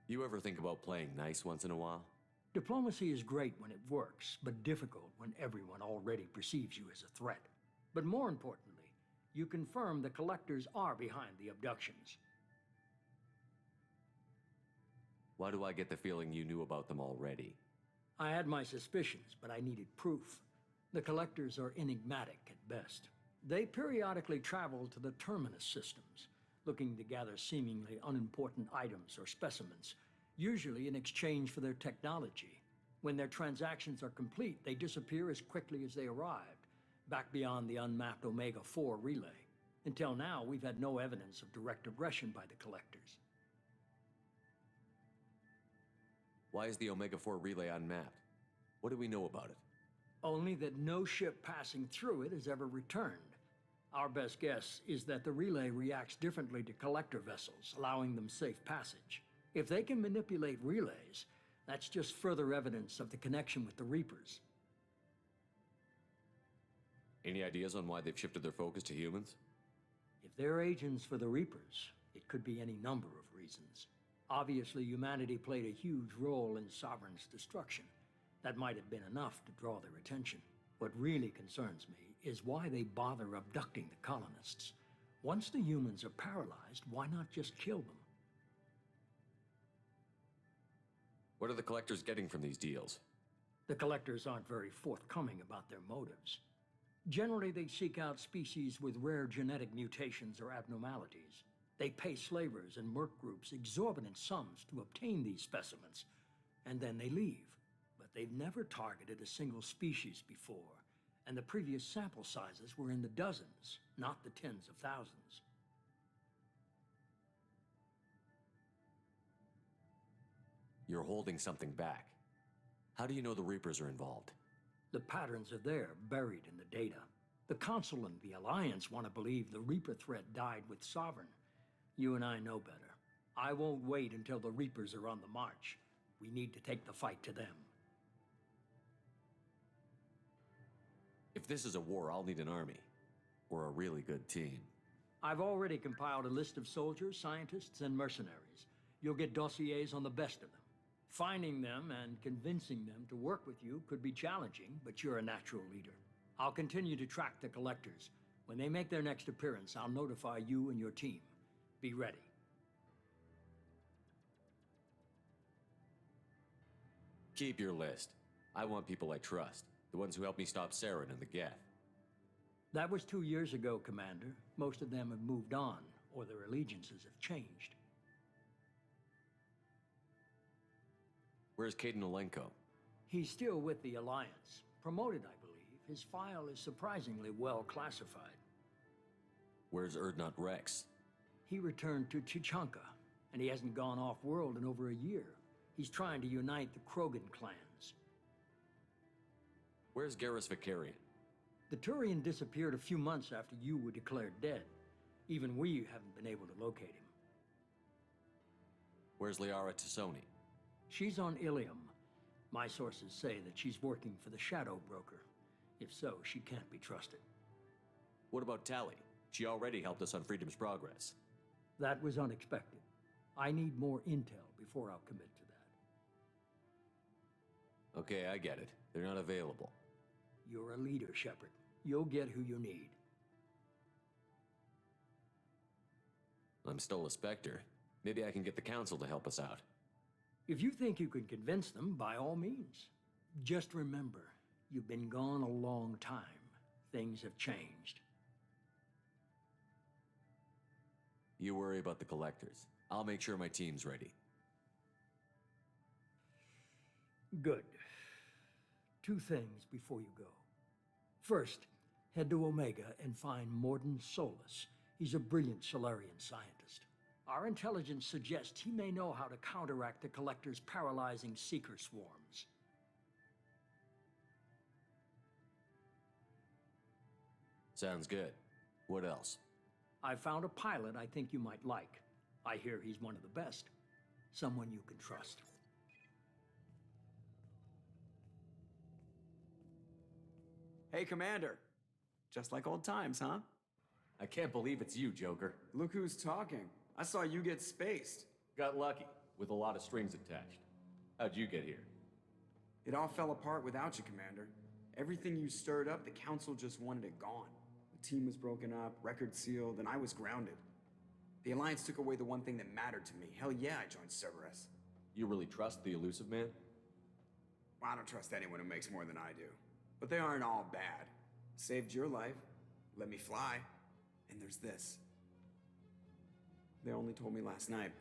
You ever think about playing nice once in a while? Diplomacy is great when it works, but difficult when everyone already perceives you as a threat. But more importantly, you confirm the Collectors are behind the abductions. Why do I get the feeling you knew about them already? I had my suspicions, but I needed proof. The Collectors are enigmatic at best. They periodically travel to the Terminus systems, looking to gather seemingly unimportant items or specimens, usually in exchange for their technology. When their transactions are complete, they disappear as quickly as they arrived, back beyond the unmapped Omega-4 relay. Until now, we've had no evidence of direct aggression by the Collectors. Why is the Omega-4 relay unmapped? What do we know about it? Only that no ship passing through it has ever returned. Our best guess is that the relay reacts differently to collector vessels, allowing them safe passage. If they can manipulate relays, that's just further evidence of the connection with the Reapers. Any ideas on why they've shifted their focus to humans? If they're agents for the Reapers, it could be any number of reasons. Obviously, humanity played a huge role in Sovereign's destruction. That might have been enough to draw their attention. What really concerns me is why they bother abducting the colonists. Once the humans are paralyzed, why not just kill them? What are the Collectors getting from these deals? The Collectors aren't very forthcoming about their motives. Generally, they seek out species with rare genetic mutations or abnormalities. They pay slavers and merc groups exorbitant sums to obtain these specimens, and then they leave. But they've never targeted a single species before, and the previous sample sizes were in the dozens, not the tens of thousands. You're holding something back. How do you know the Reapers are involved? The patterns are there, buried in the data. The Council and the Alliance want to believe the Reaper threat died with Sovereign. You and I know better. I won't wait until the Reapers are on the march. We need to take the fight to them. If this is a war, I'll need an army. Or a really good team. I've already compiled a list of soldiers, scientists, and mercenaries. You'll get dossiers on the best of them. Finding them and convincing them to work with you could be challenging, but you're a natural leader. I'll continue to track the Collectors. When they make their next appearance, I'll notify you and your team. Be ready. Keep your list. I want people I trust. The ones who helped me stop Saren and the Geth. That was 2 years ago, Commander. Most of them have moved on, or their allegiances have changed. Where's Caden Olenko? He's still with the Alliance. Promoted, I believe. His file is surprisingly well classified. Where's Erdnot Rex? He returned to Chichanka, and he hasn't gone off-world in over a year. He's trying to unite the Krogan clans. Where's Garrus Vicarian? The Turian disappeared a few months after you were declared dead. Even we haven't been able to locate him. Where's Liara Tassoni? She's on Ilium. My sources say that she's working for the Shadow Broker. If so, she can't be trusted. What about Tali? She already helped us on Freedom's progress. That was unexpected. I need more intel before I'll commit to that. Okay, I get it. They're not available. You're a leader, Shepard. You'll get who you need. I'm still a Spectre. Maybe I can get the Council to help us out. If you think you can convince them, by all means. Just remember, you've been gone a long time. Things have changed. You worry about the Collectors. I'll make sure my team's ready. Good. 2 things before you go. First, head to Omega and find Morden Solus. He's a brilliant Solarian scientist. Our intelligence suggests he may know how to counteract the Collector's paralyzing Seeker swarms. Sounds good. What else? I found a pilot I think you might like. I hear he's one of the best. Someone you can trust. Hey, Commander. Just like old times, huh? I can't believe it's you, Joker. Look who's talking. I saw you get spaced. Got lucky, with a lot of strings attached. How'd you get here? It all fell apart without you, Commander. Everything you stirred up, the Council just wanted it gone. The team was broken up, record sealed, and I was grounded. The Alliance took away the one thing that mattered to me. Hell yeah, I joined Cerberus. You really trust the Elusive Man? Well, I don't trust anyone who makes more than I do. But they aren't all bad. Saved your life, let me fly, and there's this. They only told me last night.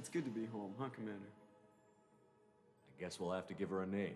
It's good to be home, huh, Commander? I guess we'll have to give her a name.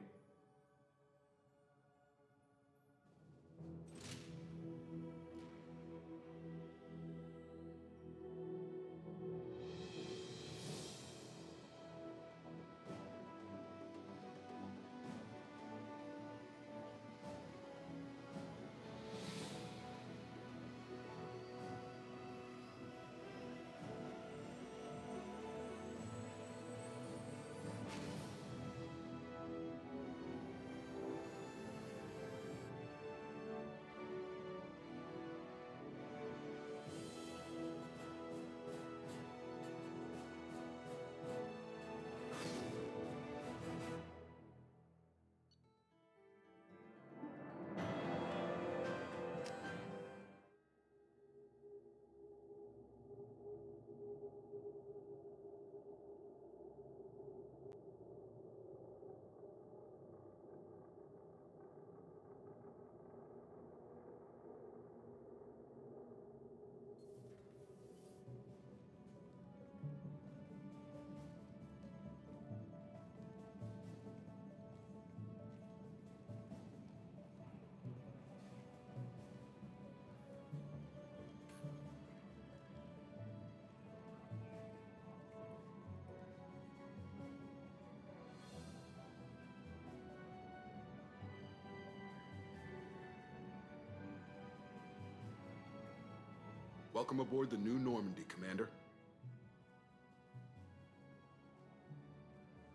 Welcome aboard the New Normandy, Commander.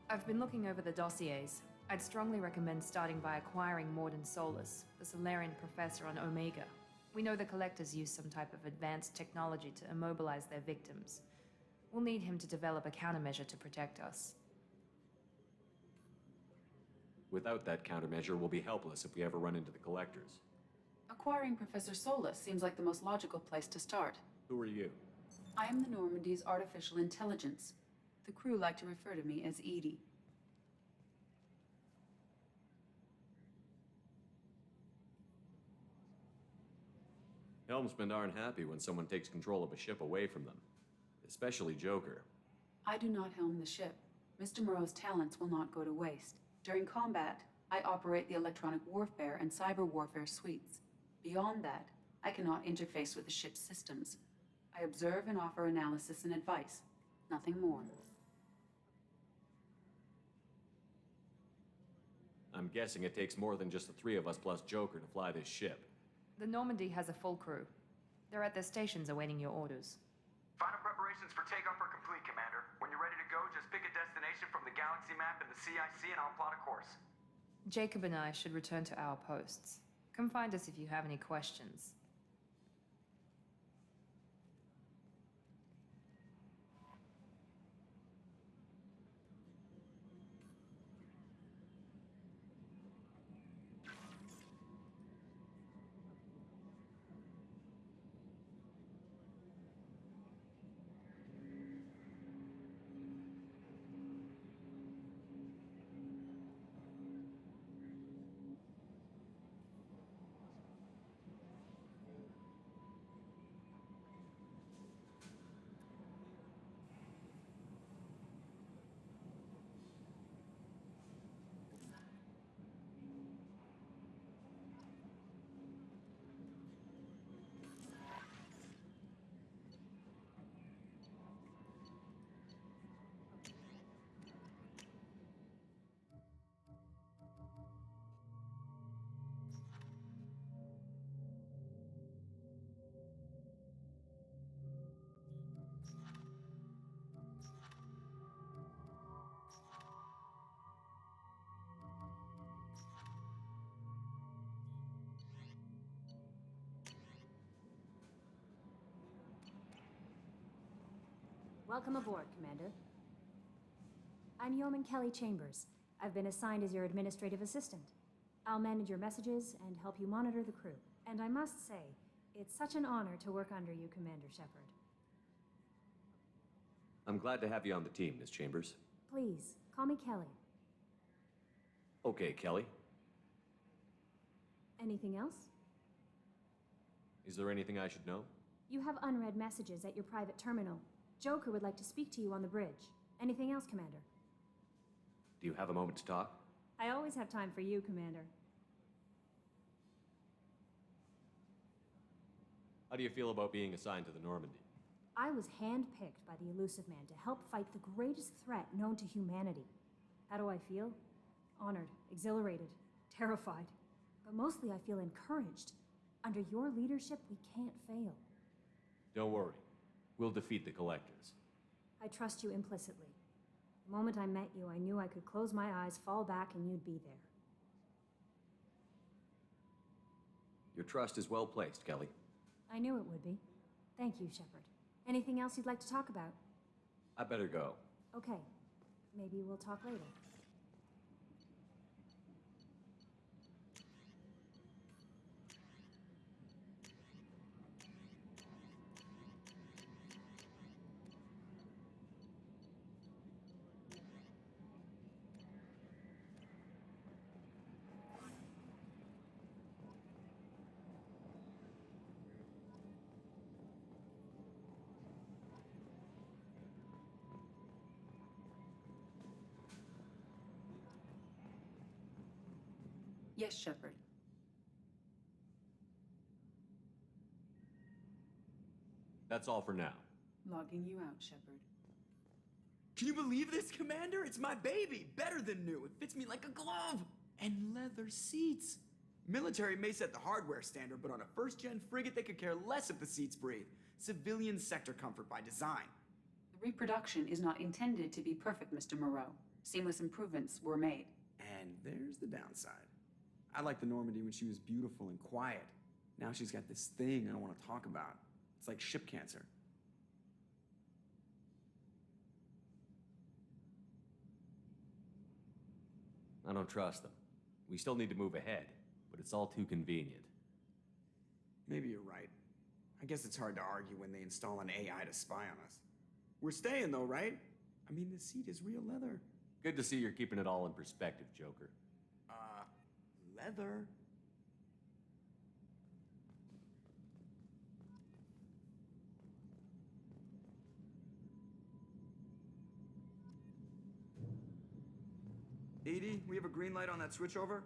I've been looking over the dossiers. I'd strongly recommend starting by acquiring Morden Solus, the Solarian professor on Omega. We know the Collectors use some type of advanced technology to immobilize their victims. We'll need him to develop a countermeasure to protect us. Without that countermeasure, we'll be helpless if we ever run into the Collectors. Acquiring Professor Solus seems like the most logical place to start. Who are you? I am the Normandy's artificial intelligence. The crew like to refer to me as Edie. Helmsmen aren't happy when someone takes control of a ship away from them. Especially Joker. I do not helm the ship. Mr. Moreau's talents will not go to waste. During combat, I operate the electronic warfare and cyber warfare suites. Beyond that, I cannot interface with the ship's systems. I observe and offer analysis and advice. Nothing more. I'm guessing it takes more than just the three of us plus Joker to fly this ship. The Normandy has a full crew. They're at their stations awaiting your orders. Final preparations for takeoff are complete, Commander. When you're ready to go, just pick a destination from the galaxy map and the CIC and I'll plot a course. Jacob and I should return to our posts. Come find us if you have any questions. Welcome aboard, Commander. I'm Yeoman Kelly Chambers. I've been assigned as your administrative assistant. I'll manage your messages and help you monitor the crew. And I must say, it's such an honor to work under you, Commander Shepard. I'm glad to have you on the team, Miss Chambers. Please, call me Kelly. Okay, Kelly. Anything else? Is there anything I should know? You have unread messages at your private terminal. Joker would like to speak to you on the bridge. Anything else, Commander? Do you have a moment to talk? I always have time for you, Commander. How do you feel about being assigned to the Normandy? I was handpicked by the Elusive Man to help fight the greatest threat known to humanity. How do I feel? Honored, exhilarated, terrified. But mostly I feel encouraged. Under your leadership, we can't fail. Don't worry. We'll defeat the Collectors. I trust you implicitly. The moment I met you, I knew I could close my eyes, fall back, and you'd be there. Your trust is well placed, Kelly. I knew it would be. Thank you, Shepard. Anything else you'd like to talk about? I better go. Okay. Maybe we'll talk later. Yes, Shepard. That's all for now. Logging you out, Shepard. Can you believe this, Commander? It's my baby! Better than new. It fits me like a glove! And leather seats. Military may set the hardware standard, but on a first-gen frigate, they could care less if the seats breathe. Civilian sector comfort by design. The reproduction is not intended to be perfect, Mr. Moreau. Seamless improvements were made. And there's the downside. I liked the Normandy when she was beautiful and quiet. Now she's got this thing I don't want to talk about. It's like ship cancer. I don't trust them. We still need to move ahead, but it's all too convenient. Maybe you're right. I guess it's hard to argue when they install an AI to spy on us. We're staying though, right? I mean, the seat is real leather. Good to see you're keeping it all in perspective, Joker. Leather? Edie, we have a green light on that switchover?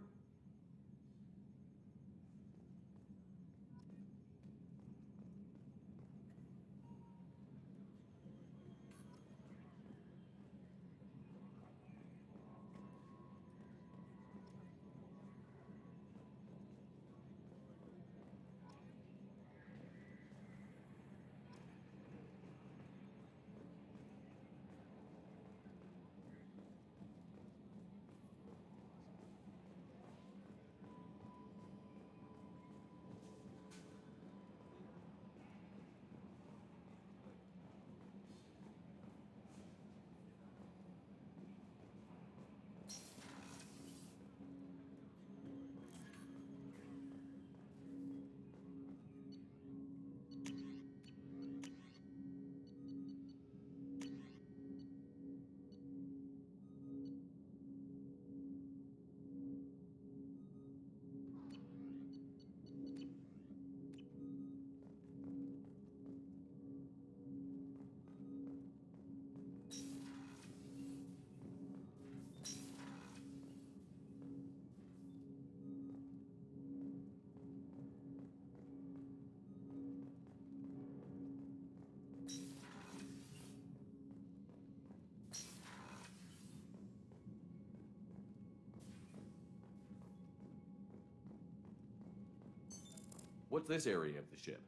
What's this area of the ship?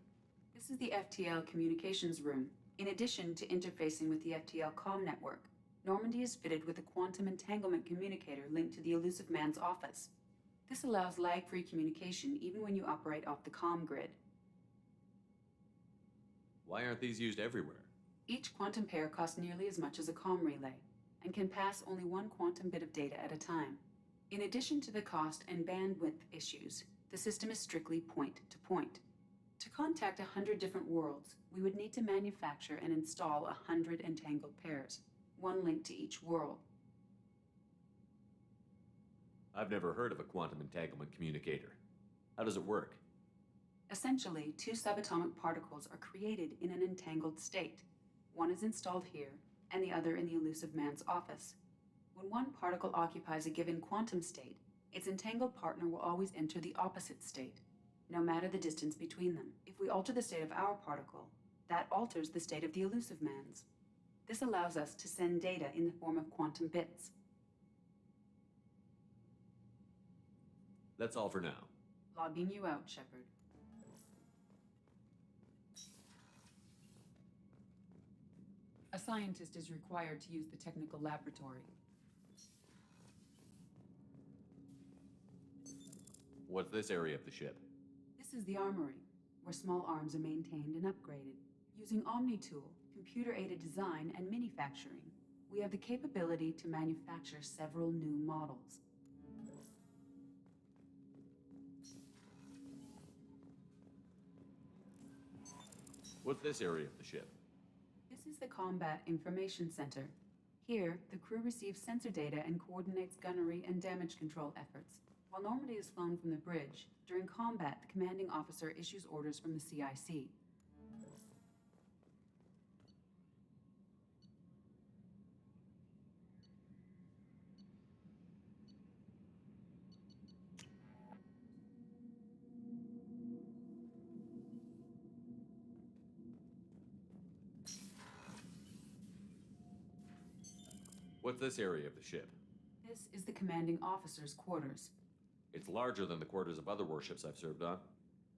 This is the FTL communications room. In addition to interfacing with the FTL comm network, Normandy is fitted with a quantum entanglement communicator linked to the Elusive Man's office. This allows lag-free communication even when you operate off the comm grid. Why aren't these used everywhere? Each quantum pair costs nearly as much as a comm relay, and can pass only one quantum bit of data at a time. In addition to the cost and bandwidth issues, the system is strictly point-to-point. To contact 100 different worlds, we would need to manufacture and install 100 entangled pairs, one link to each world. I've never heard of a quantum entanglement communicator. How does it work? Essentially, two subatomic particles are created in an entangled state. One is installed here, and the other in the elusive man's office. When one particle occupies a given quantum state, its entangled partner will always enter the opposite state, no matter the distance between them. If we alter the state of our particle, that alters the state of the elusive man's. This allows us to send data in the form of quantum bits. That's all for now. Logging you out, Shepard. A scientist is required to use the technical laboratory. What's this area of the ship? This is the armory, where small arms are maintained and upgraded. Using ME2, computer-aided design and manufacturing, we have the capability to manufacture several new models. What's this area of the ship? This is the Combat Information Center. Here, the crew receives sensor data and coordinates gunnery and damage control efforts. While Normandy is flown from the bridge, during combat, the commanding officer issues orders from the CIC. What's this area of the ship? This is the commanding officer's quarters. It's larger than the quarters of other warships I've served on.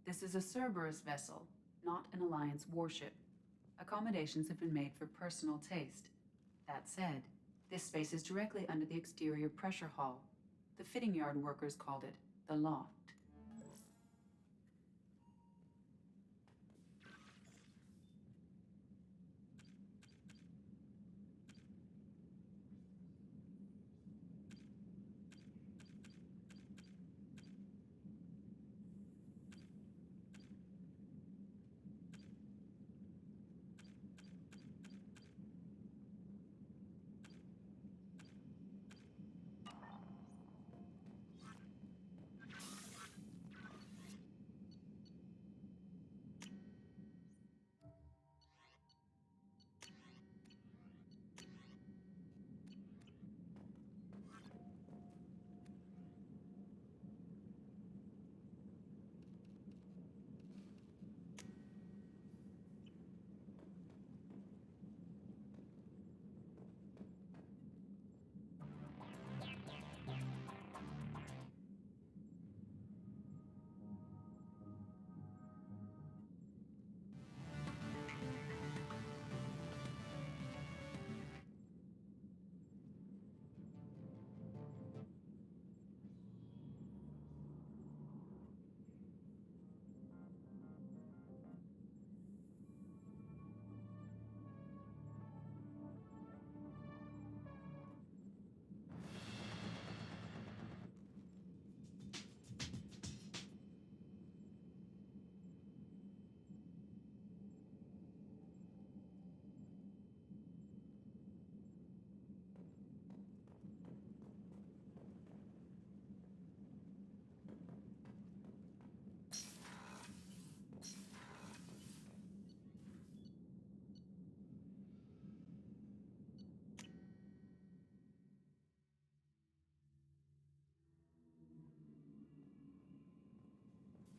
This is a Cerberus vessel, not an Alliance warship. Accommodations have been made for personal taste. That said, this space is directly under the exterior pressure hull. The fitting yard workers called it the loft.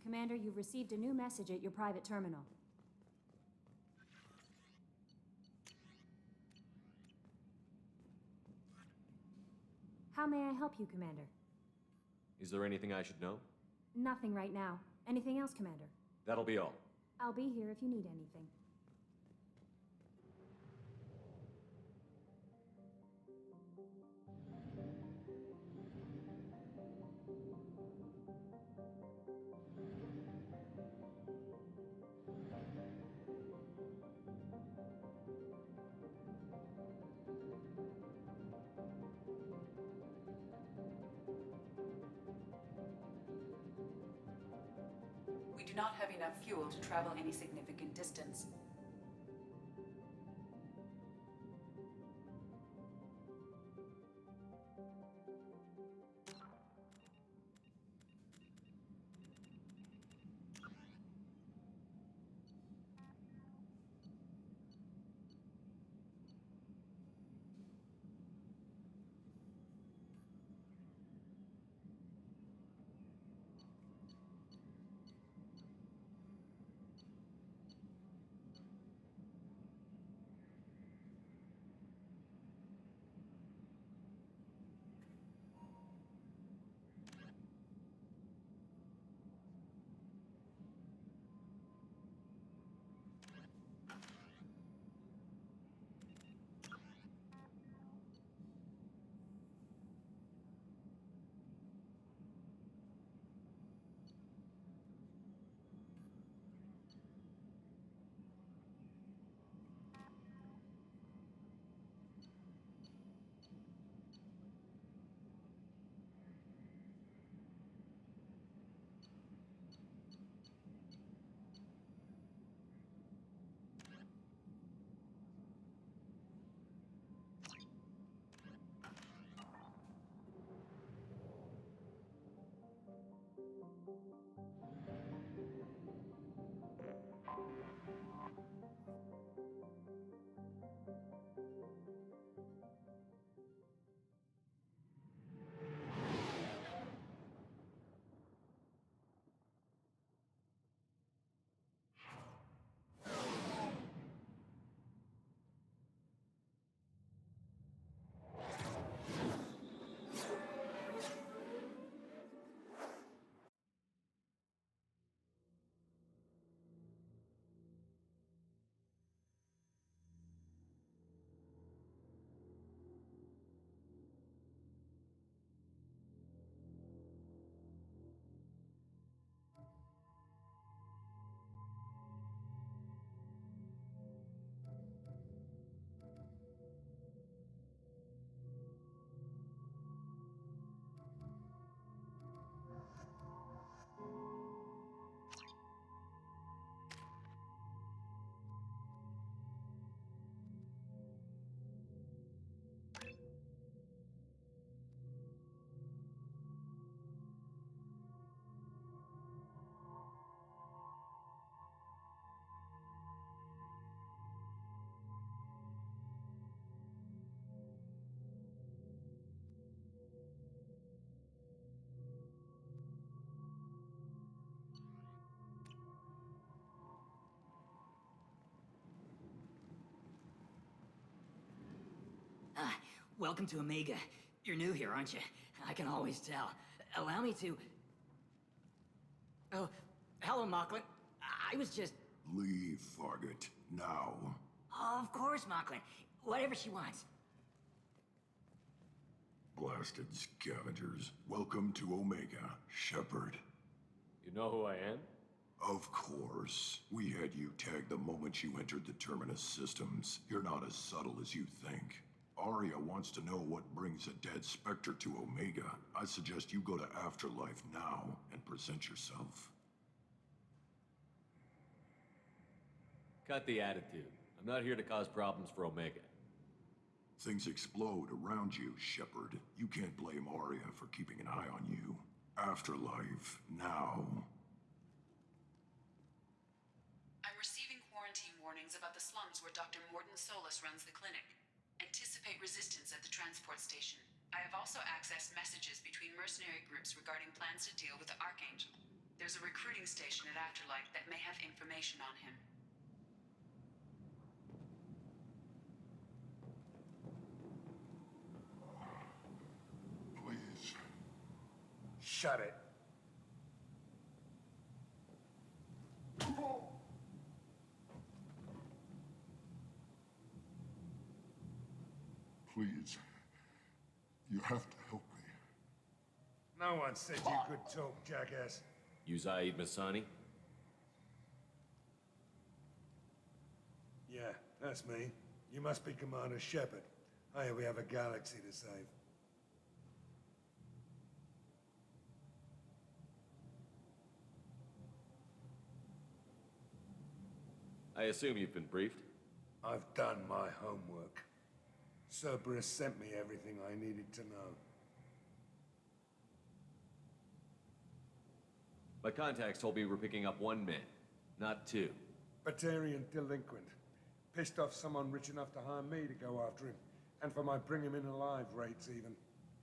Commander, you've received a new message at your private terminal. How may I help you, Commander? Is there anything I should know? Nothing right now. Anything else, Commander? That'll be all. I'll be here if you need anything. not have enough fuel to travel any significant distance. Welcome to Omega. You're new here, aren't you? I can always tell. Allow me to... Oh, hello, Mocklin. I was just... Leave, Fargate. Now. Of course, Mocklin. Whatever she wants. Blasted scavengers. Welcome to Omega, Shepard. You know who I am? Of course. We had you tagged the moment you entered the Terminus systems. You're not as subtle as you think. Arya wants to know what brings a dead Spectre to Omega. I suggest you go to Afterlife now and present yourself. Cut the attitude. I'm not here to cause problems for Omega. Things explode around you, Shepard. You can't blame Arya for keeping an eye on you. Afterlife, now. I'm receiving quarantine warnings about the slums where Dr. Morden Solus runs the clinic. Anticipate resistance at the transport station. I have also accessed messages between mercenary groups regarding plans to deal with the Archangel. There's a recruiting station at Afterlife that may have information on him. Please. Shut it. Please. You have to help me. No one said you could talk, jackass. You Zaid Masani? Yeah, that's me. You must be Commander Shepard. Hey, we have a galaxy to save. I assume you've been briefed? I've done my homework. Cerberus sent me everything I needed to know. My contacts told me we're picking up one man, not two. Batarian delinquent. Pissed off someone rich enough to hire me to go after him. And for my bring him in alive rates even.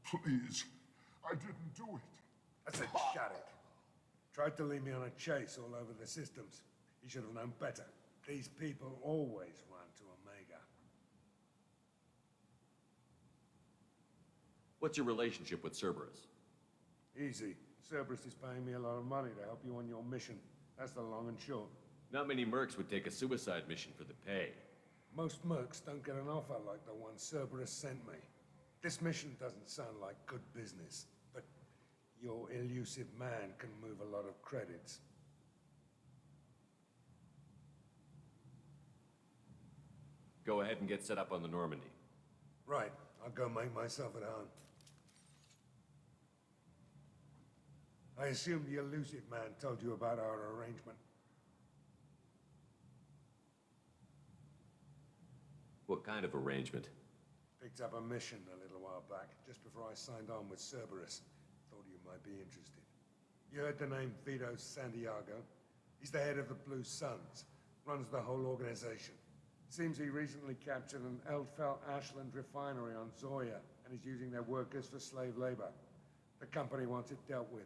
Please, I didn't do it. I said shut it. Tried to lead me on a chase all over the systems. He should have known better. These people always run to Omega. What's your relationship with Cerberus? Easy. Cerberus is paying me a lot of money to help you on your mission. That's the long and short. Not many mercs would take a suicide mission for the pay. Most mercs don't get an offer like the one Cerberus sent me. This mission doesn't sound like good business, but your elusive man can move a lot of credits. Go ahead and get set up on the Normandy. Right. I'll go make myself at home. I assume the elusive man told you about our arrangement. What kind of arrangement? Picked up a mission a little while back, just before I signed on with Cerberus. Thought you might be interested. You heard the name Vito Santiago? He's the head of the Blue Suns, runs the whole organization. Seems he recently captured an Eldfell Ashland refinery on Zoya, and is using their workers for slave labor. The company wants it dealt with.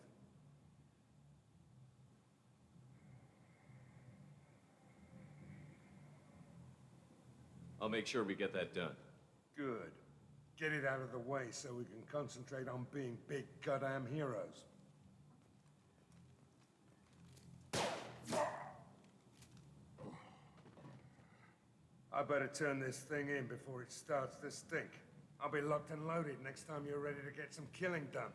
I'll make sure we get that done. Good. Get it out of the way so we can concentrate on being big goddamn heroes. I better turn this thing in before it starts to stink. I'll be locked and loaded next time you're ready to get some killing done.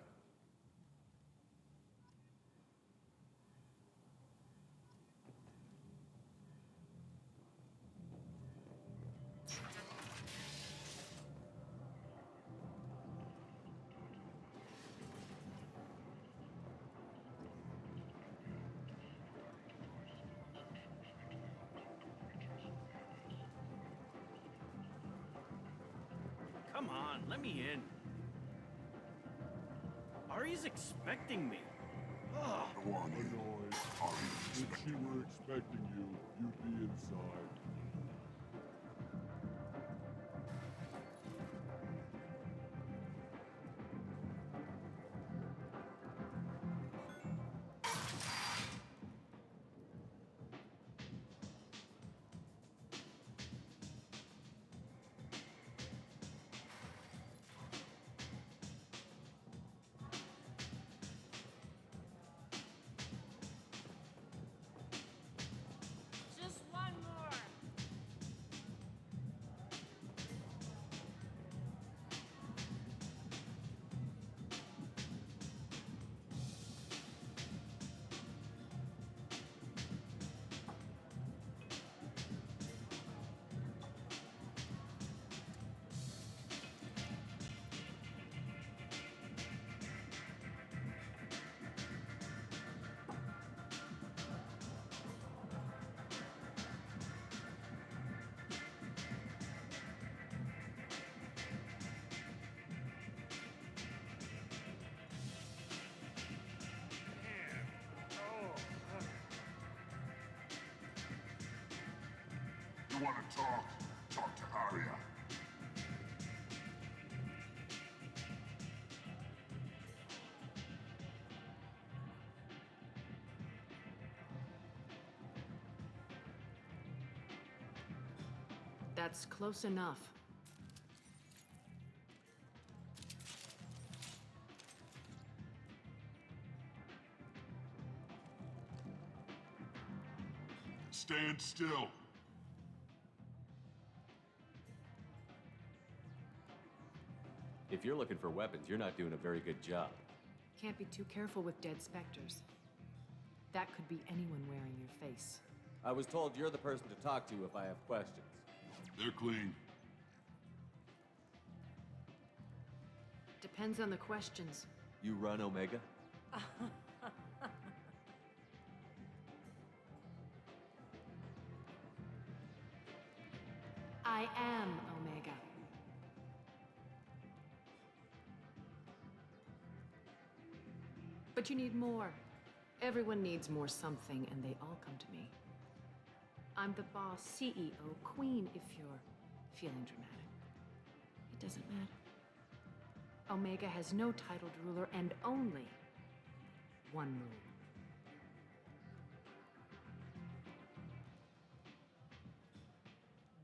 Come on, let me in. Ari's expecting me. Oh. Go on, Lloyd. If she were expecting you, you'd be inside. Just one more. You want to talk? Talk to Arya. That's close enough. Stand still. If you're looking for weapons, you're not doing a very good job. Can't be too careful with dead specters. That could be anyone wearing your face. I was told you're the person to talk to if I have questions. They're clean. Depends on the questions. You run Omega? I am Omega. But you need more. Everyone needs more something, and they all come to me. I'm the boss, CEO, queen, if you're feeling dramatic. It doesn't matter. Omega has no titled ruler and only one rule.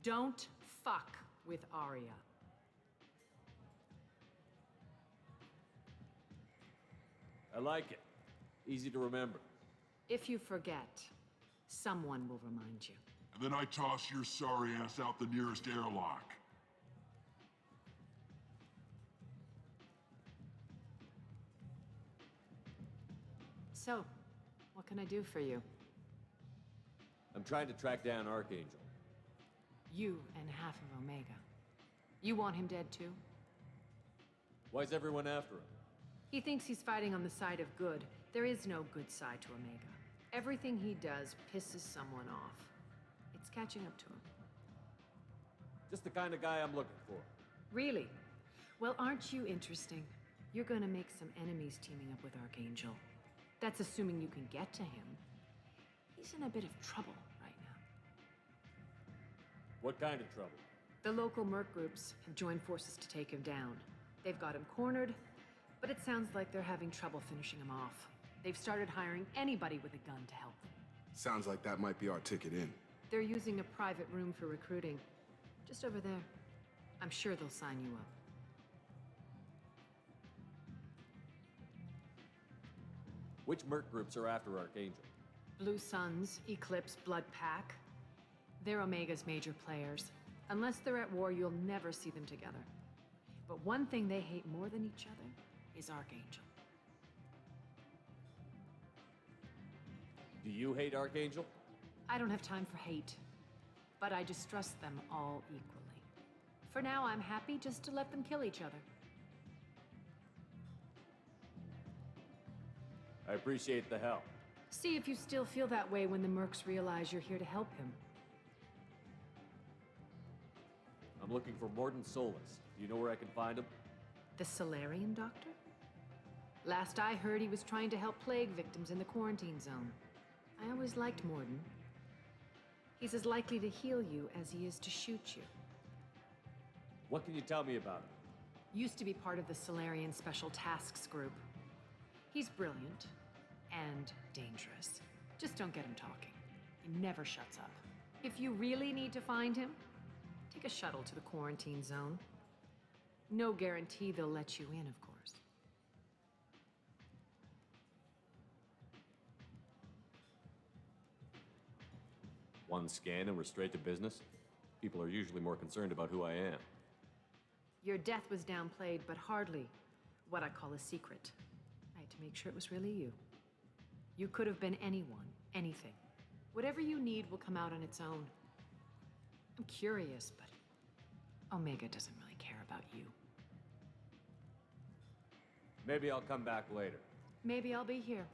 Don't fuck with Arya. I like it. Easy to remember. If you forget, someone will remind you. And then I toss your sorry ass out the nearest airlock. So, what can I do for you? I'm trying to track down Archangel. You and half of Omega. You want him dead too? Why's everyone after him? He thinks he's fighting on the side of good. There is no good side to Omega. Everything he does pisses someone off. It's catching up to him. Just the kind of guy I'm looking for. Really? Well, aren't you interesting? You're gonna make some enemies teaming up with Archangel. That's assuming you can get to him. He's in a bit of trouble right now. What kind of trouble? The local merc groups have joined forces to take him down. They've got him cornered, but it sounds like they're having trouble finishing him off. They've started hiring anybody with a gun to help them. Sounds like that might be our ticket in. They're using a private room for recruiting. Just over there. I'm sure they'll sign you up. Which merc groups are after Archangel? Blue Suns, Eclipse, Blood Pack. They're Omega's major players. Unless they're at war, you'll never see them together. But one thing they hate more than each other is Archangel. Do you hate Archangel? I don't have time for hate, but I distrust them all equally. For now, I'm happy just to let them kill each other. I appreciate the help. See if you still feel that way when the mercs realize you're here to help him. I'm looking for Mordin Solus. Do you know where I can find him? The Solarian doctor? Last I heard, he was trying to help plague victims in the quarantine zone. I always liked Mordin. He's as likely to heal you as he is to shoot you. What can you tell me about him? Used to be part of the Solarian Special Tasks Group. He's brilliant and dangerous. Just don't get him talking. He never shuts up. If you really need to find him, take a shuttle to the quarantine zone. No guarantee they'll let you in, of course. One scan and we're straight to business? People are usually more concerned about who I am. Your death was downplayed, but hardly what I call a secret. I had to make sure it was really you. You could have been anyone, anything. Whatever you need will come out on its own. I'm curious, but Omega doesn't really care about you. Maybe I'll come back later. Maybe I'll be here.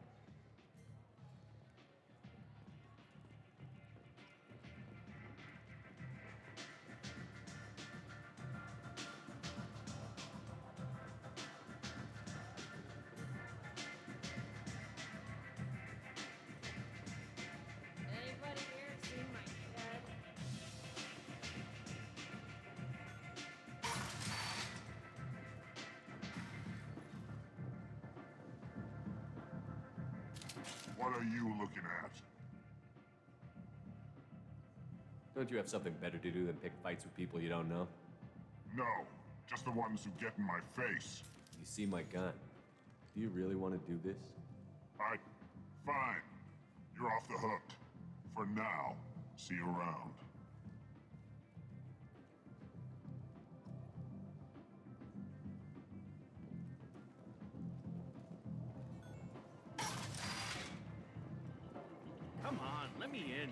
Anybody here seen my cat? What are you looking at? Don't you have something better to do than pick fights with people you don't know? No, just the ones who get in my face. You see my gun. Do you really want to do this? Fine. You're off the hook. For now. See you around. Come on, let me in.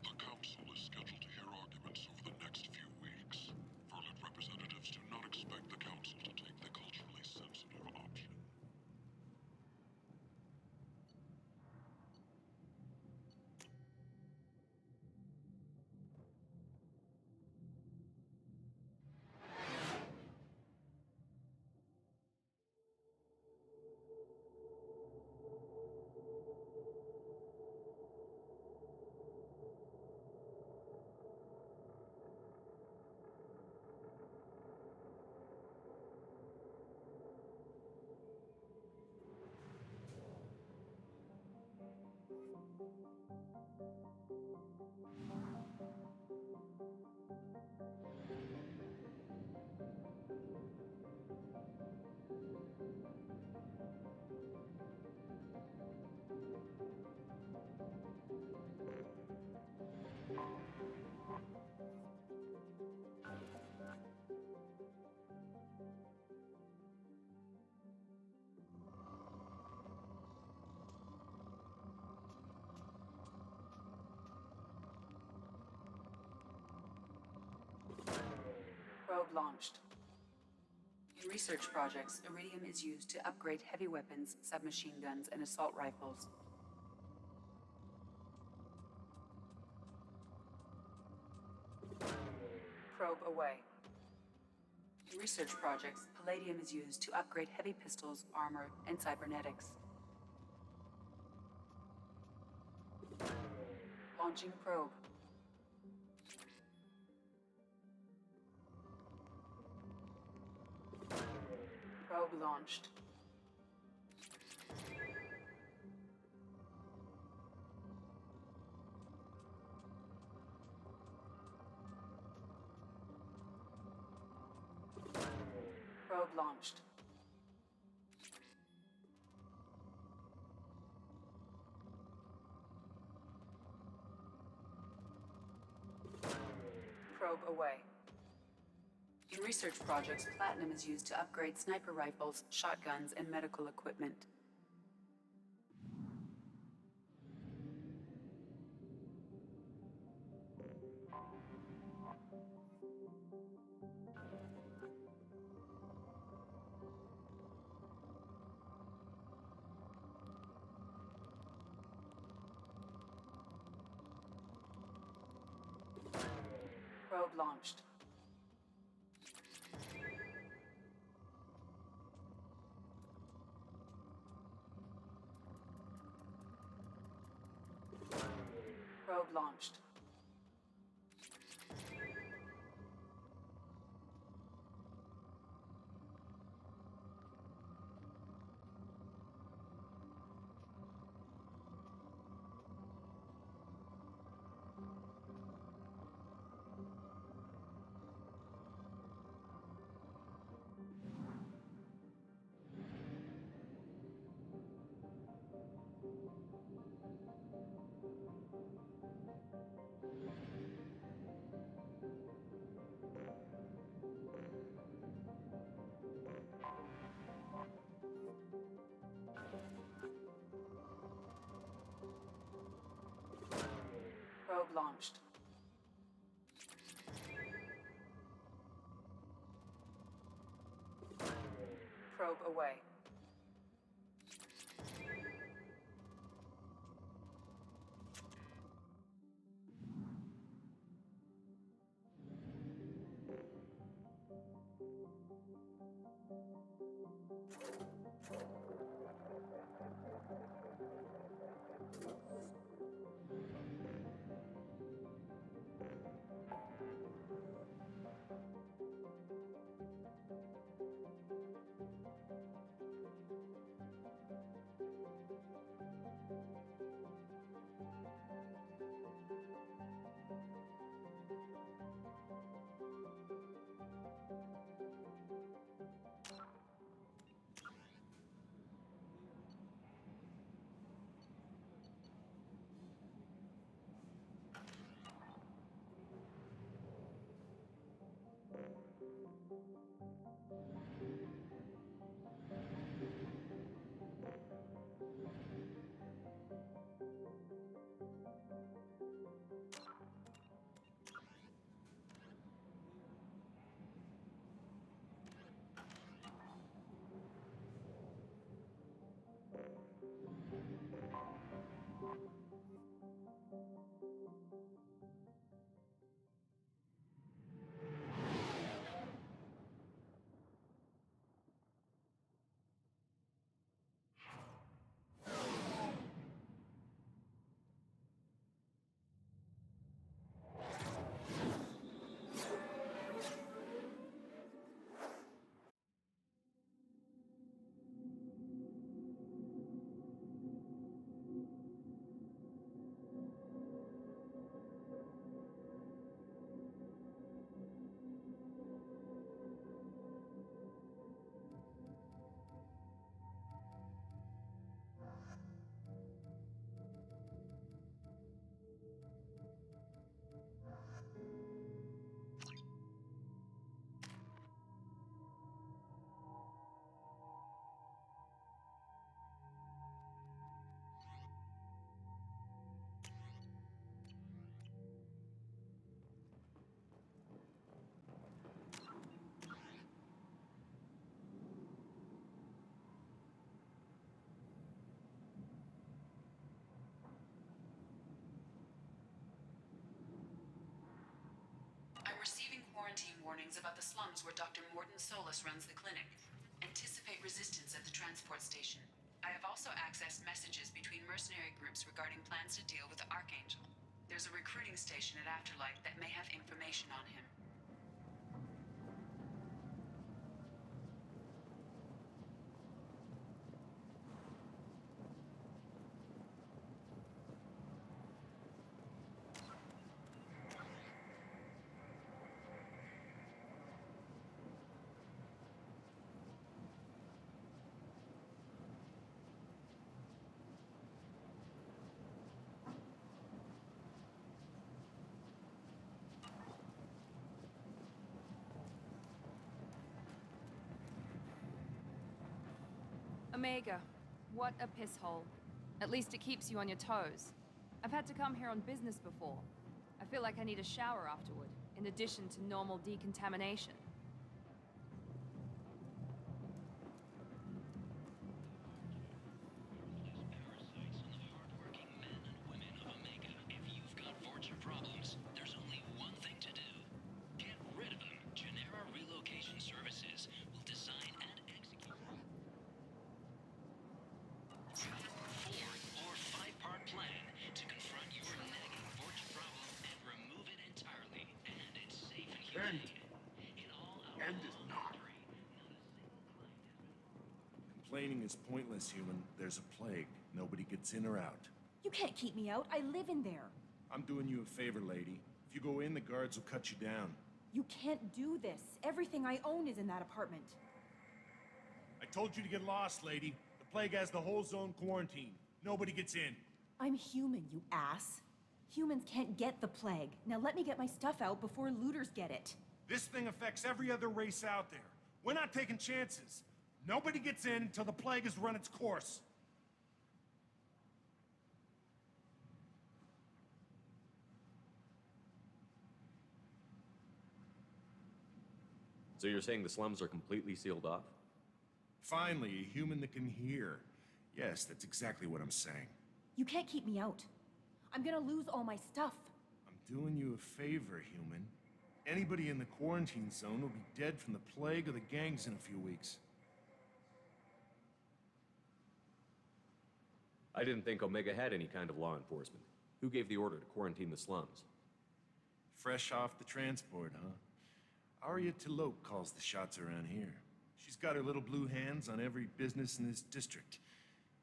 The Council is scheduled to hear arguments over the next few weeks. Probe launched. In research projects, iridium is used to upgrade heavy weapons, submachine guns, and assault rifles. Probe away. In research projects, palladium is used to upgrade heavy pistols, armor, and cybernetics. Launching probe. Probe launched. Probe launched. Probe away. In research projects, platinum is used to upgrade sniper rifles, shotguns, and medical equipment. Probe launched. Probe launched. Probe launched. Probe away. quarantine warnings about the slums where Dr. Morden Solus runs the clinic. Anticipate resistance at the transport station. I have also accessed messages between mercenary groups regarding plans to deal with the Archangel. There's a recruiting station at Afterlight that may have information on him. Omega, what a piss hole. At least it keeps you on your toes. I've had to come here on business before. I feel like I need a shower afterward, in addition to normal decontamination. Problems, there's only one thing to do. Get rid of them. Genera Relocation Services will design and execute 4 or 5-part plan to confront your nagging fortune problem and remove it entirely. And it's safe and humane. In all our Complaining is pointless, human. There's a plague. Nobody gets in or out. You can't keep me out. I live in there. I'm doing you a favor, lady. If you go in, the guards will cut you down. You can't do this. Everything I own is in that apartment. I told you to get lost, lady. The plague has the whole zone quarantined. Nobody gets in. I'm human, you ass. Humans can't get the plague. Now let me get my stuff out before looters get it. This thing affects every other race out there. We're not taking chances. Nobody gets in until the plague has run its course. So you're saying the slums are completely sealed off? Finally, a human that can hear. Yes, that's exactly what I'm saying. You can't keep me out. I'm gonna lose all my stuff. I'm doing you a favor, human. Anybody in the quarantine zone will be dead from the plague or the gangs in a few weeks. I didn't think Omega had any kind of law enforcement. Who gave the order to quarantine the slums? Fresh off the transport, huh? Arya Tilok calls the shots around here. She's got her little blue hands on every business in this district.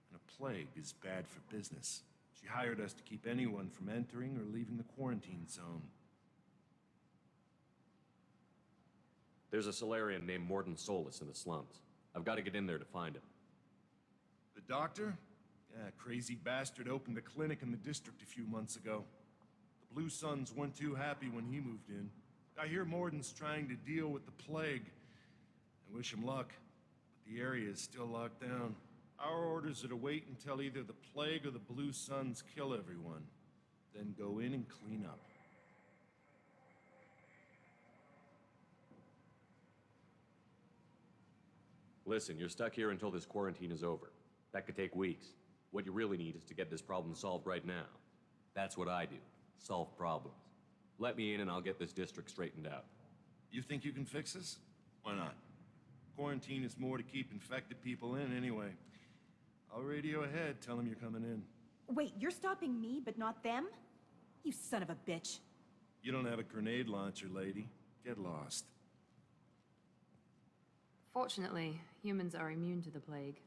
And a plague is bad for business. She hired us to keep anyone from entering or leaving the quarantine zone. There's a Solarian named Morden Solus in the slums. I've got to get in there to find him. The doctor? Yeah, crazy bastard opened a clinic in the district a few months ago. The Blue Suns weren't too happy when he moved in. I hear Morden's trying to deal with the plague. I wish him luck, but the area is still locked down. Our orders are to wait until either the plague or the Blue Suns kill everyone, then go in and clean up. Listen, you're stuck here until this quarantine is over. That could take weeks. What you really need is to get this problem solved right now. That's what I do. Solve problems. Let me in and I'll get this district straightened out. You think you can fix this? Why not? Quarantine is more to keep infected people in anyway. I'll radio ahead, tell them you're coming in. Wait, you're stopping me, but not them? You son of a bitch. You don't have a grenade launcher, lady. Get lost. Fortunately, humans are immune to the plague.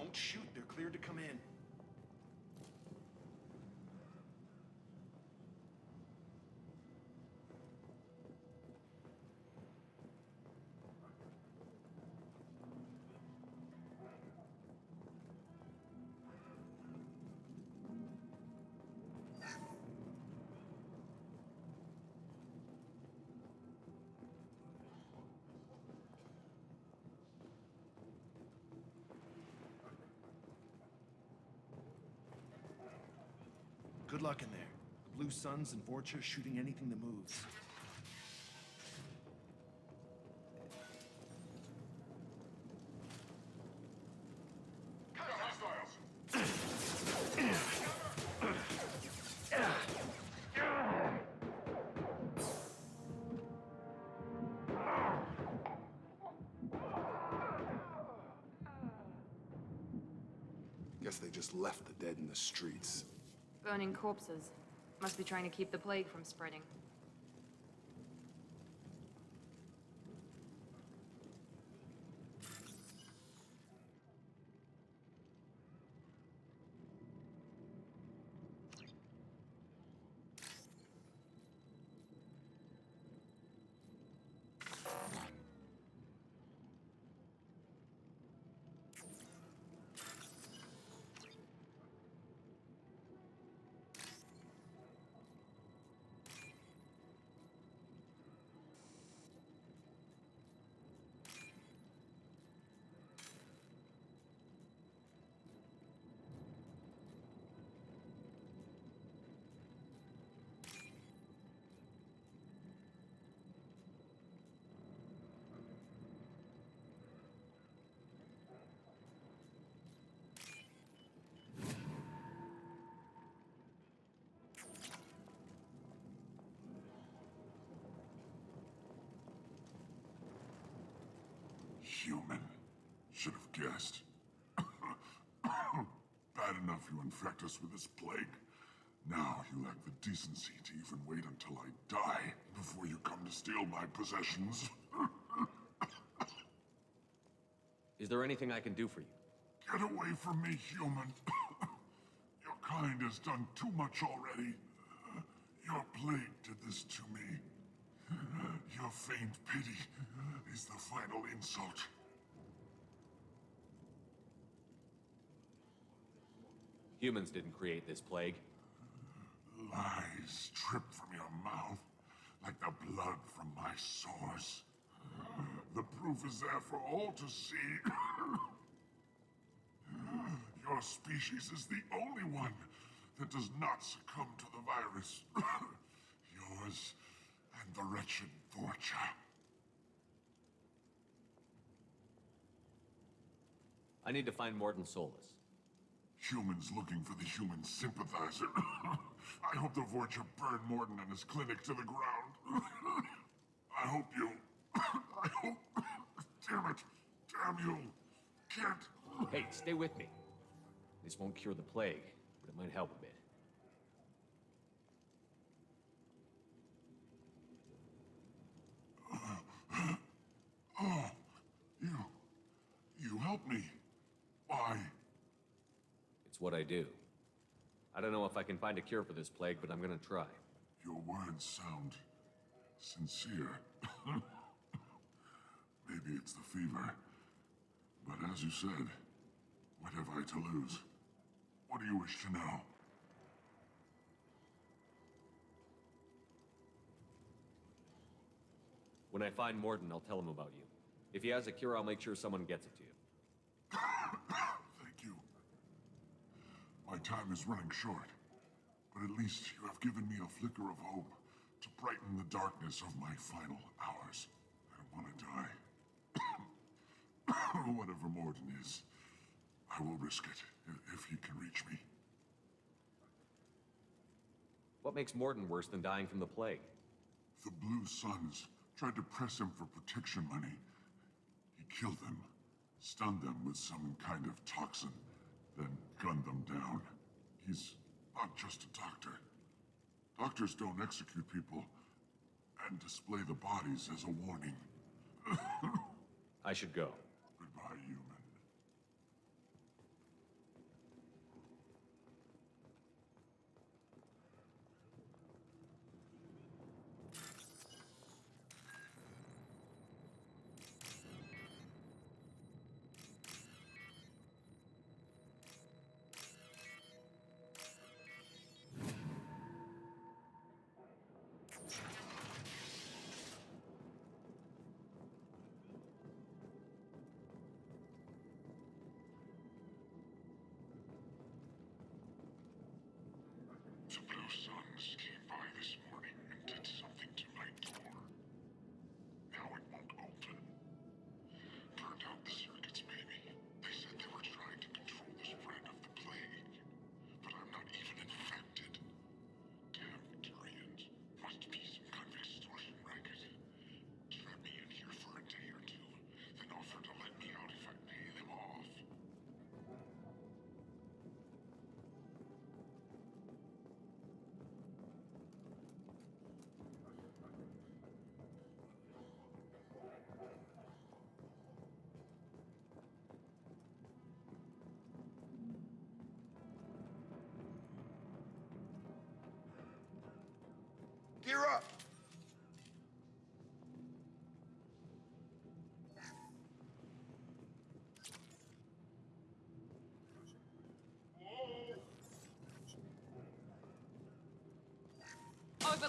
Don't shoot. They're cleared to come in. Good luck in there. The Blue Suns and Vorcha shooting anything that moves. Guess they just left the dead in the streets. Burning corpses. Must be trying to keep the plague from spreading. Human. Should have guessed. Bad enough you infect us with this plague. Now you lack the decency to even wait until I die before you come to steal my possessions. Is there anything I can do for you? Get away from me, human. Your kind has done too much already. Your plague did this to me. Your faint pity is the final insult. Humans didn't create this plague. Lies drip from your mouth like the blood from my sores. The proof is there for all to see. Your species is the only one that does not succumb to the virus. Yours and the wretched Vorcha. I need to find Morton Solus. Humans looking for the human sympathizer. I hope the Vorcha burn Morton and his clinic to the ground. I hope you... I hope... Damn it. Damn you. Can't... Hey, stay with me. This won't cure the plague, but it might help a bit. Oh, you helped me. Why? It's what I do. I don't know if I can find a cure for this plague, but I'm gonna try. Your words sound sincere. Maybe it's the fever. But as you said, what have I to lose? What do you wish to know? When I find Morton, I'll tell him about you. If he has a cure, I'll make sure someone gets it to you. Thank you. My time is running short, but at least you have given me a flicker of hope to brighten the darkness of my final hours. I don't want to die. Whatever Morton is, I will risk it if he can reach me. What makes Morton worse than dying from the plague? The Blue Suns tried to press him for protection money. He killed them, stunned them with some kind of toxin, then gunned them down. He's not just a doctor. Doctors don't execute people and display the bodies as a warning. I should go. Goodbye, human.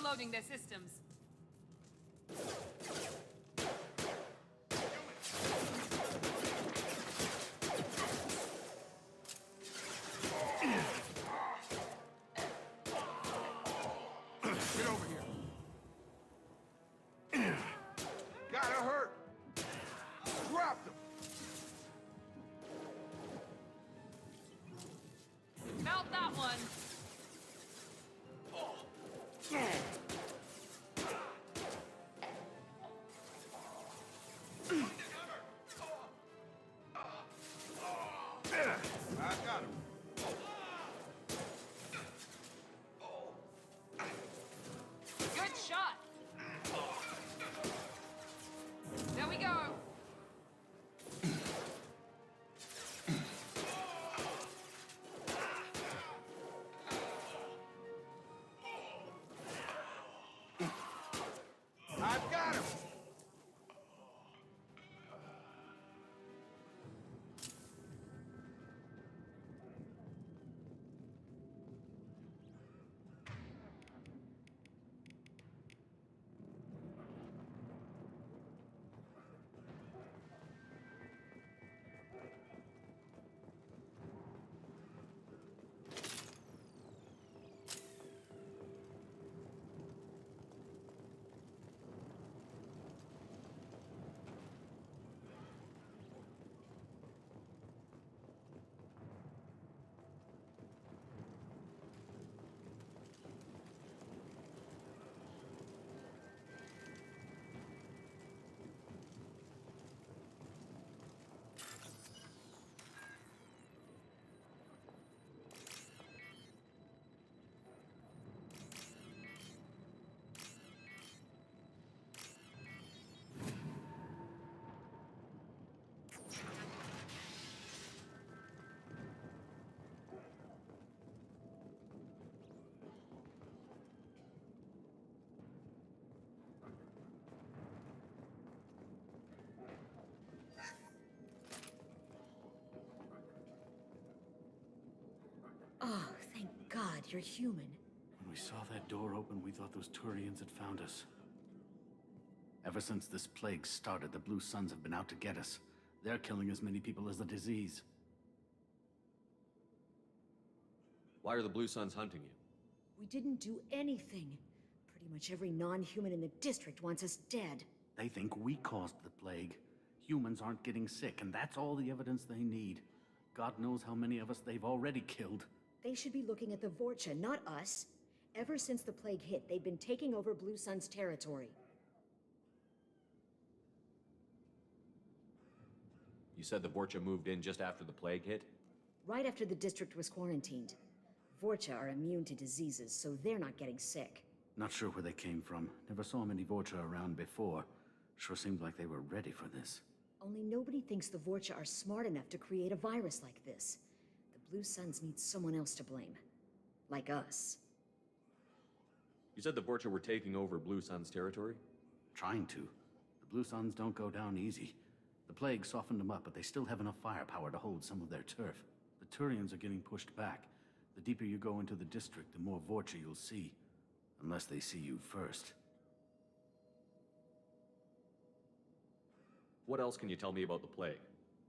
overloading their systems. Get over here. Gotta hurt. Dropped him. Felt that one. I got him. Good shot. There we go. I've got him. Oh, thank God you're human. When we saw that door open, we thought those Turians had found us. Ever since this plague started, the Blue Suns have been out to get us. They're killing as many people as the disease. Why are the Blue Suns hunting you? We didn't do anything. Pretty much every non-human in the district wants us dead. They think we caused the plague. Humans aren't getting sick, and that's all the evidence they need. God knows how many of us they've already killed. They should be looking at the Vorcha, not us. Ever since the plague hit, they've been taking over Blue Sun's territory. You said the Vorcha moved in just after the plague hit? Right after the district was quarantined. Vorcha are immune to diseases, so they're not getting sick. Not sure where they came from. Never saw many Vorcha around before. Sure seemed like they were ready for this. Only nobody thinks the Vorcha are smart enough to create a virus like this. The Blue Suns need someone else to blame. Like us. You said the Vorcha were taking over Blue Sun's territory? Trying to. The Blue Suns don't go down easy. The plague softened them up, but they still have enough firepower to hold some of their turf. The Turians are getting pushed back. The deeper you go into the district, the more Vorcha you'll see. Unless they see you first. What else can you tell me about the plague?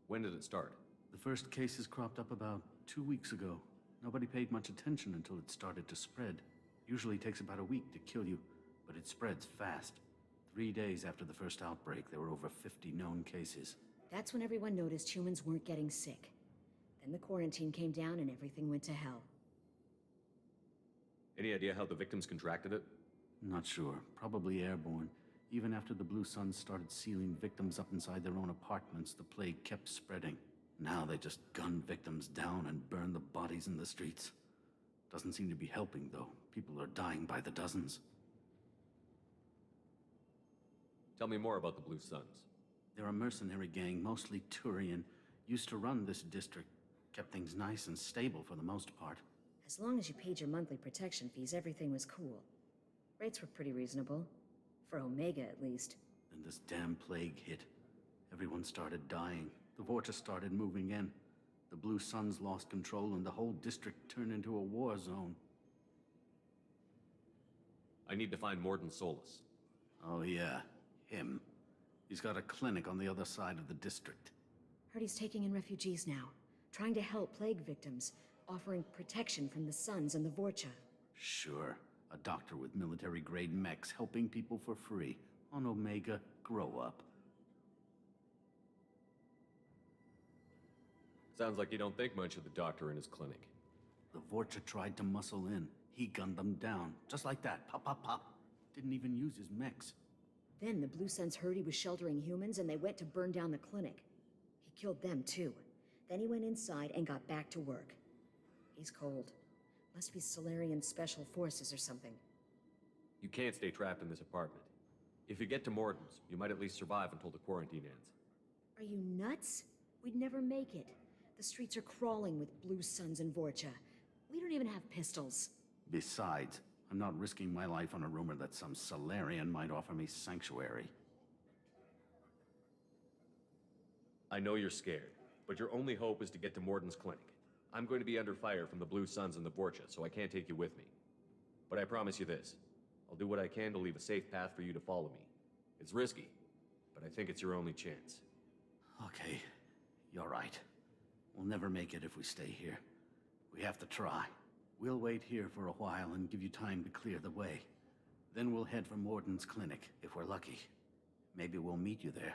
When did it start? The first cases cropped up about 2 weeks ago. Nobody paid much attention until it started to spread. Usually takes about a week to kill you, but it spreads fast. 3 days after the first outbreak, there were over 50 known cases. That's when everyone noticed humans weren't getting sick. Then the quarantine came down and everything went to hell. Any idea how the victims contracted it? Not sure. Probably airborne. Even after the Blue Suns started sealing victims up inside their own apartments, the plague kept spreading. Now they just gun victims down and burn the bodies in the streets. Doesn't seem to be helping, though. People are dying by the dozens. Tell me more about the Blue Suns. They're a mercenary gang, mostly Turian. Used to run this district. Kept things nice and stable for the most part. As long as you paid your monthly protection fees, everything was cool. Rates were pretty reasonable. For Omega, at least. Then this damn plague hit. Everyone started dying. The Vorcha started moving in. The Blue Suns lost control and the whole district turned into a war zone. I need to find Morden Solus. Oh yeah, him. He's got a clinic on the other side of the district. Heard he's taking in refugees now, trying to help plague victims, offering protection from the Suns and the Vorcha. Sure. A doctor with military-grade mechs helping people for free. On Omega, grow up. Sounds like you don't think much of the doctor in his clinic. The Vorcha tried to muscle in. He gunned them down. Just like that. Pop, pop, pop. Didn't even use his mechs. Then the Blue Suns heard he was sheltering humans and they went to burn down the clinic. He killed them too. Then he went inside and got back to work. He's cold. Must be Solarian Special Forces or something. You can't stay trapped in this apartment. If you get to Morden's, you might at least survive until the quarantine ends. Are you nuts? We'd never make it. The streets are crawling with Blue Suns and Vorcha. We don't even have pistols. Besides, I'm not risking my life on a rumor that some Solarian might offer me sanctuary. I know you're scared, but your only hope is to get to Morden's clinic. I'm going to be under fire from the Blue Suns and the Vorcha, so I can't take you with me. But I promise you this. I'll do what I can to leave a safe path for you to follow me. It's risky, but I think it's your only chance. Okay, you're right. We'll never make it if we stay here. We have to try. We'll wait here for a while and give you time to clear the way. Then we'll head for Morden's clinic, if we're lucky. Maybe we'll meet you there.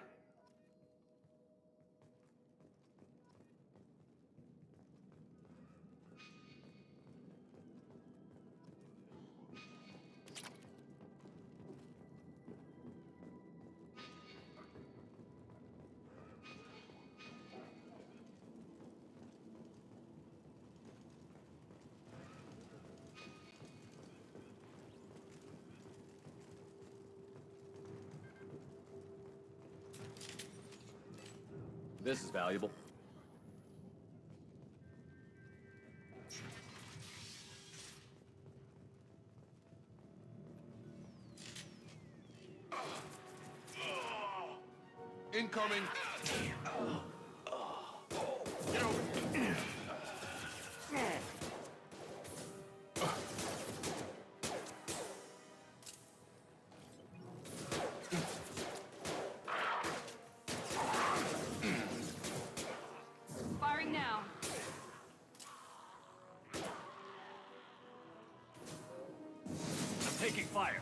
This is valuable. Incoming! Get over here! Firing now. I'm taking fire.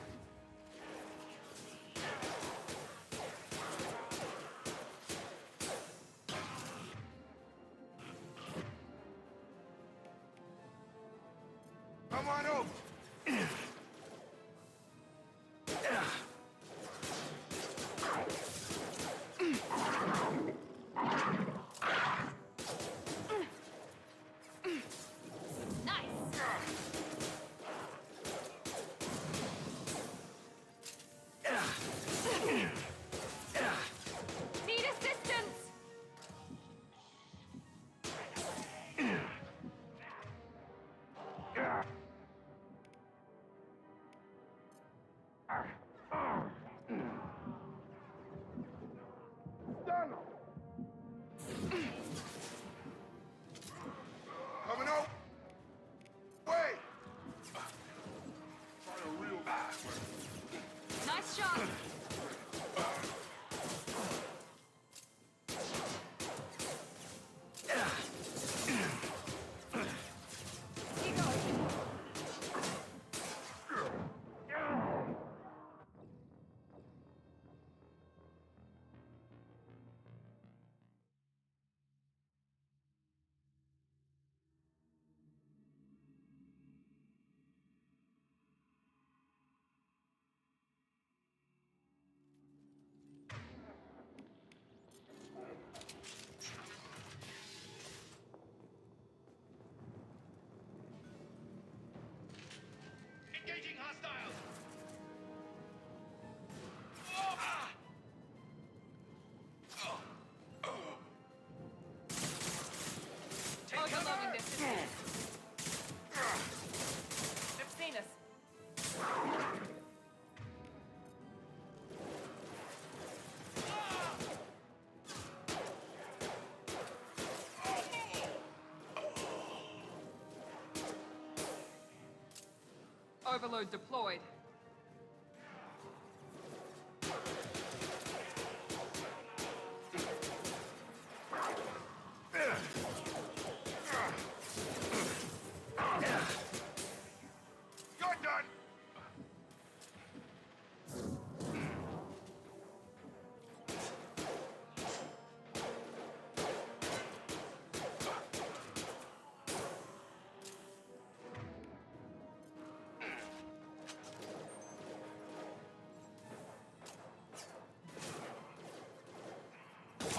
Come on over! Need assistance! Coming over! Wait! Try a real Nice shot! Keep going. Engaging hostiles! Overloading this system. They've seen us. Overload deployed.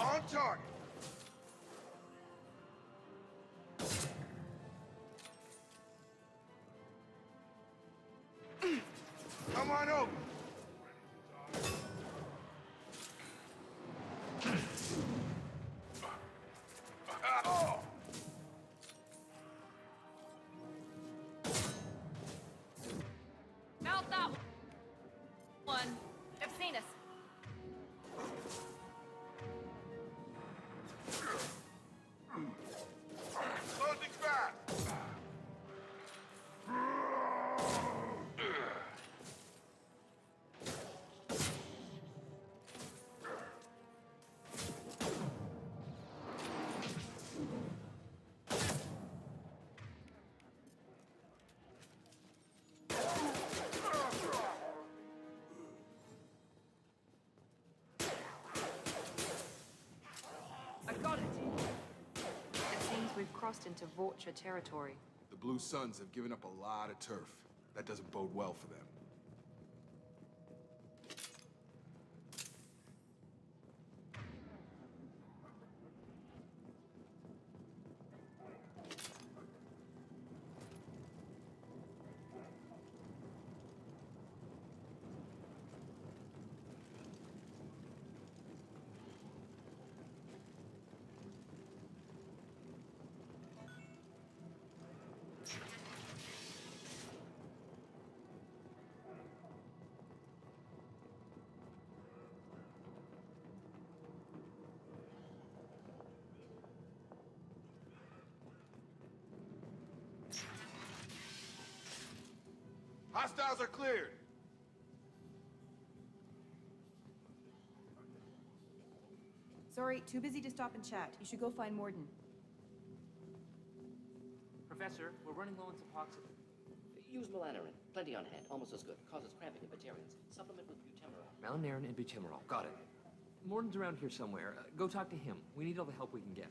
On target. Come on over. Mount that one. They've seen us. Closing fast. I got it. It seems we've crossed into Vorcha territory. The Blue Suns have given up a lot of turf. That doesn't bode well for them. Hostiles are cleared. Sorry, too busy to stop and chat. You should go find Morden. Professor, we're running low on Suboxone. Use Malanarin. Plenty on hand. Almost as good. Causes cramping in Batarians. Supplement with butemerol. Malanarin and butemerol. Got it. Morden's around here somewhere. Go talk to him. We need all the help we can get.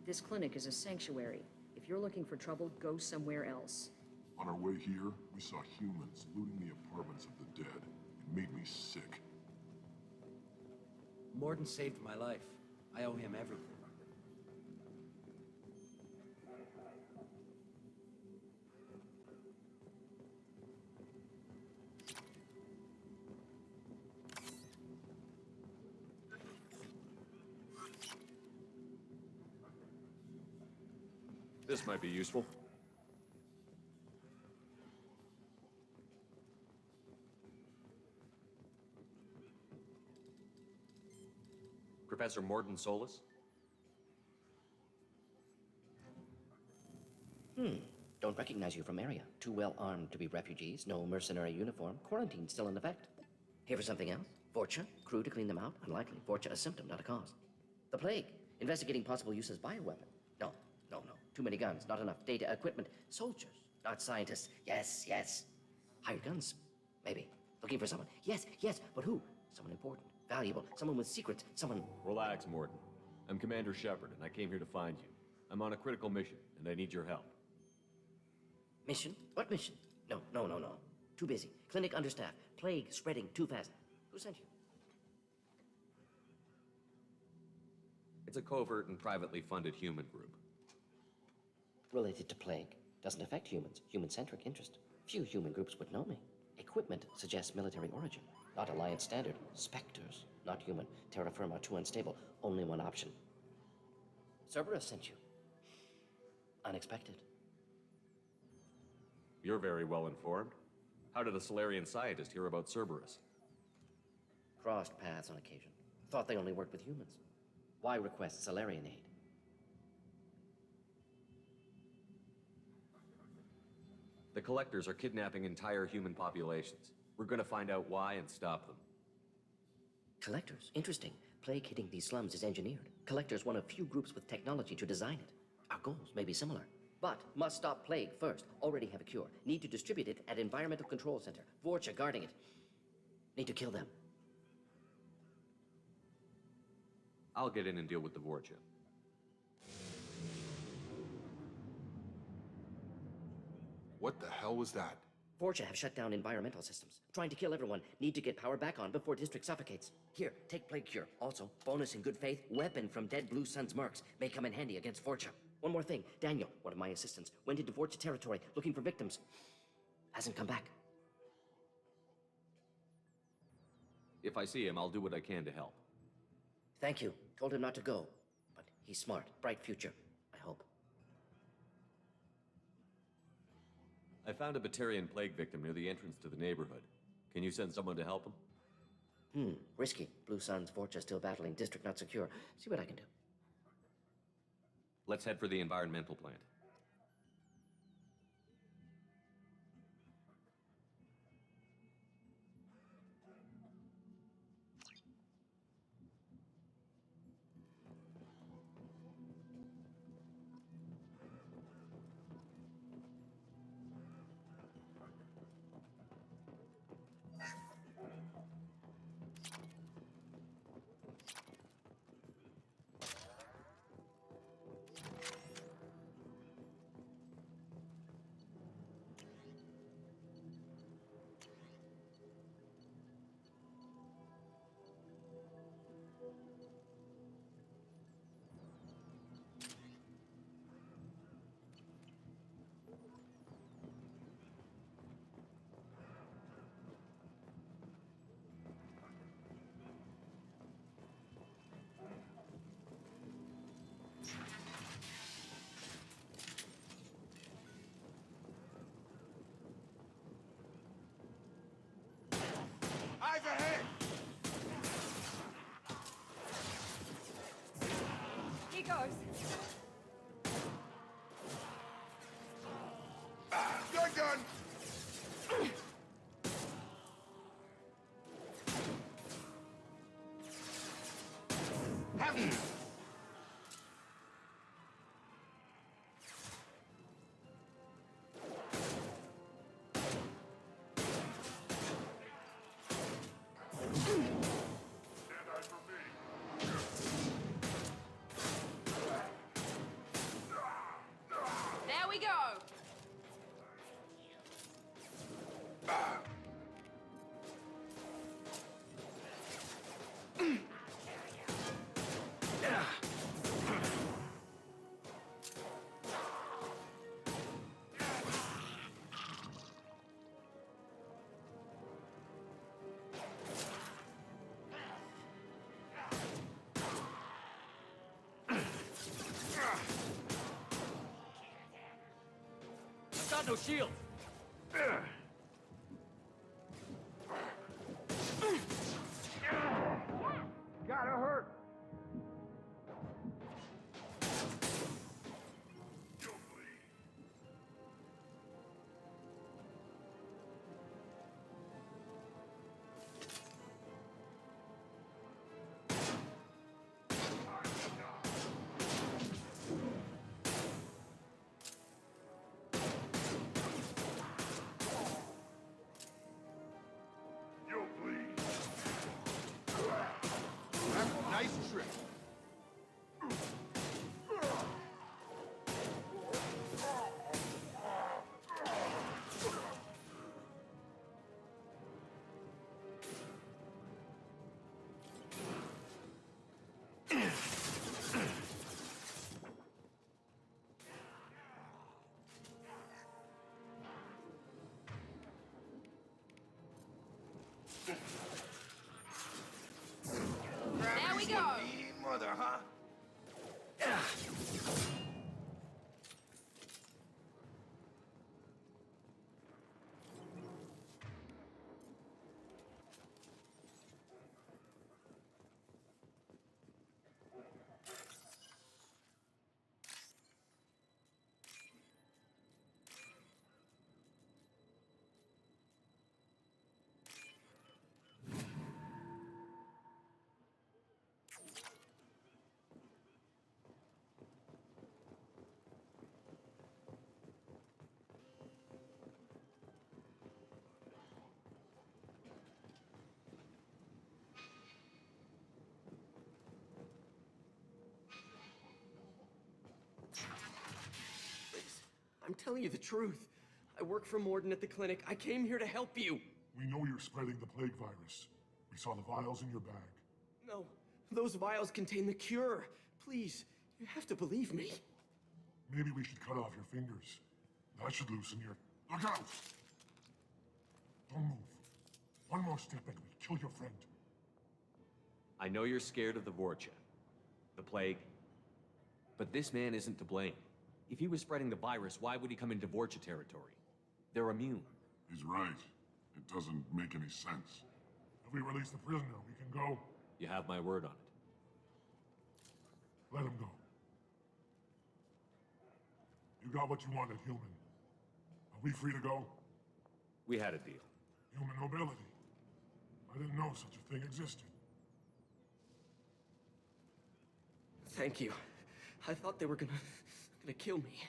This clinic is a sanctuary. If you're looking for trouble, go somewhere else. On our way here, we saw humans looting the apartments of the dead. It made me sick. Morden saved my life. I owe him everything. This might be useful. Professor Morden Solis? Don't recognize you from area. Too well armed to be refugees, no mercenary uniform, quarantine still in effect. Here for something else? Vorcha? Crew to clean them out? Unlikely. Vorcha a symptom, not a cause. The plague? Investigating possible use as bioweapon? No. Too many guns, not enough data, equipment. Soldiers, not scientists. Yes. Hired guns? Maybe. Looking for someone? Yes, but who? Someone important, valuable, someone with secrets, someone... Relax, Morden. I'm Commander Shepard, and I came here to find you. I'm on a critical mission, and I need your help. Mission? What mission? No. Too busy. Clinic understaffed. Plague spreading too fast. Who sent you? It's a covert and privately funded human group. Related to plague. Doesn't affect humans. Human-centric interest. Few human groups would know me. Equipment suggests military origin. Not Alliance standard. Spectres. Not human. Terra firma too unstable. Only one option. Cerberus sent you. Unexpected. You're very well informed. How did a Solarian scientist hear about Cerberus? Crossed paths on occasion. Thought they only worked with humans. Why request Solarian aid? The Collectors are kidnapping entire human populations. We're gonna find out why and stop them. Collectors? Interesting. Plague hitting these slums is engineered. Collectors one of few groups with technology to design it. Our goals may be similar. But must stop plague first. Already have a cure. Need to distribute it at Environmental Control Center. Vorcha guarding it. Need to kill them. I'll get in and deal with the Vorcha. What the hell was that? Fortune have shut down environmental systems. Trying to kill everyone. Need to get power back on before District suffocates. Here, take Plague Cure. Also, bonus in good faith, weapon from dead Blue Sun's mercs. May come in handy against Fortune. One more thing. Daniel, one of my assistants, went into Fortune territory looking for victims. Hasn't come back. If I see him, I'll do what I can to help. Thank you. Told him not to go. But he's smart. Bright future. I hope. I found a Batarian plague victim near the entrance to the neighborhood. Can you send someone to help him? Risky. Blue Sun's Fortune still battling. District not secure. See what I can do. Let's head for the environmental plant. Eyes ahead! He goes. Gun gun! Have you? There we go. I've got no shield. Gotta hurt. You'll bleed. That's a nice trick. There we go. Mother, huh? I'm telling you the truth. I work for Morden at the clinic. I came here to help you. We know you're spreading the plague virus. We saw the vials in your bag. No, those vials contain the cure. Please, you have to believe me. Maybe we should cut off your fingers. That should loosen your... Look out! Don't move. One more step and we'll kill your friend. I know you're scared of the Vorcha, the plague, but this man isn't to blame. If he was spreading the virus, why would he come into Vorcha territory? They're immune. He's right. It doesn't make any sense. If we release the prisoner, we can go. You have my word on it. Let him go. You got what you wanted, human. Are we free to go? We had a deal. Human nobility. I didn't know such a thing existed. Thank you. I thought they were gonna kill me.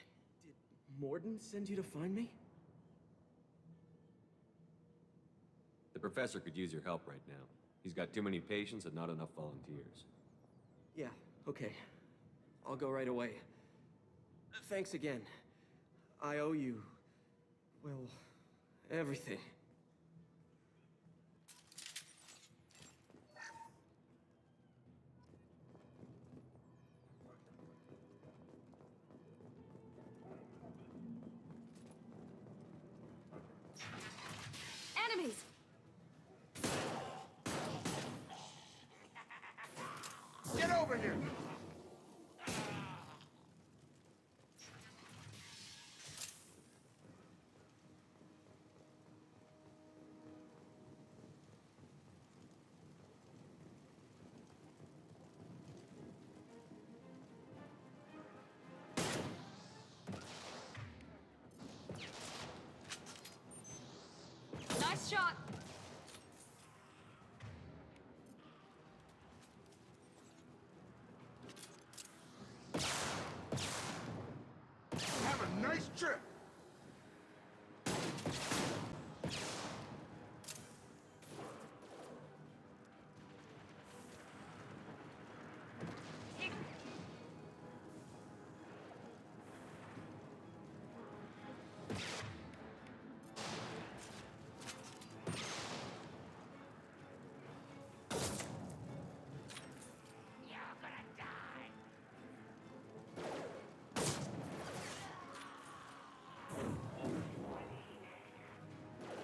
Did Morden send you to find me? The professor could use your help right now. He's got too many patients and not enough volunteers. Yeah, okay. I'll go right away. Thanks again. I owe you, well, everything. Enemies! Get over here! Nice shot! Have a nice trip!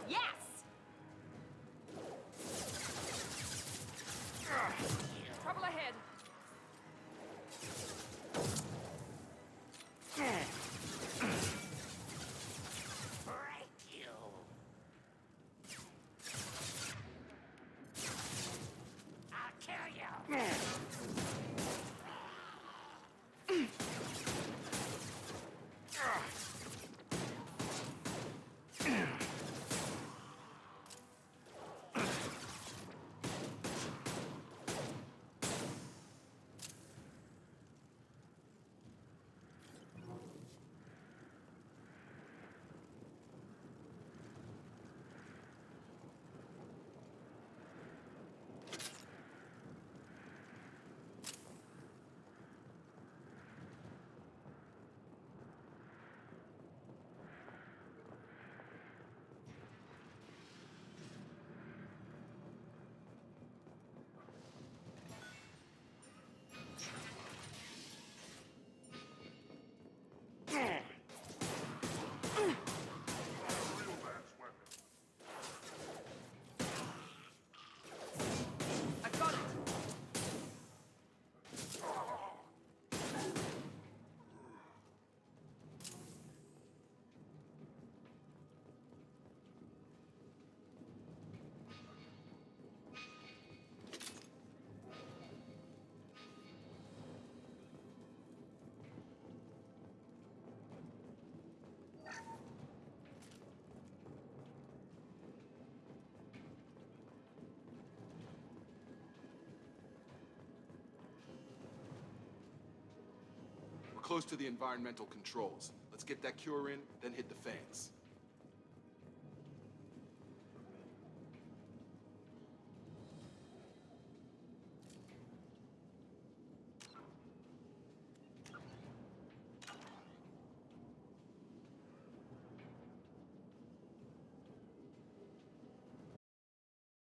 Yes! Trouble ahead. We're close to the environmental controls. Let's get that cure in, then hit the fans.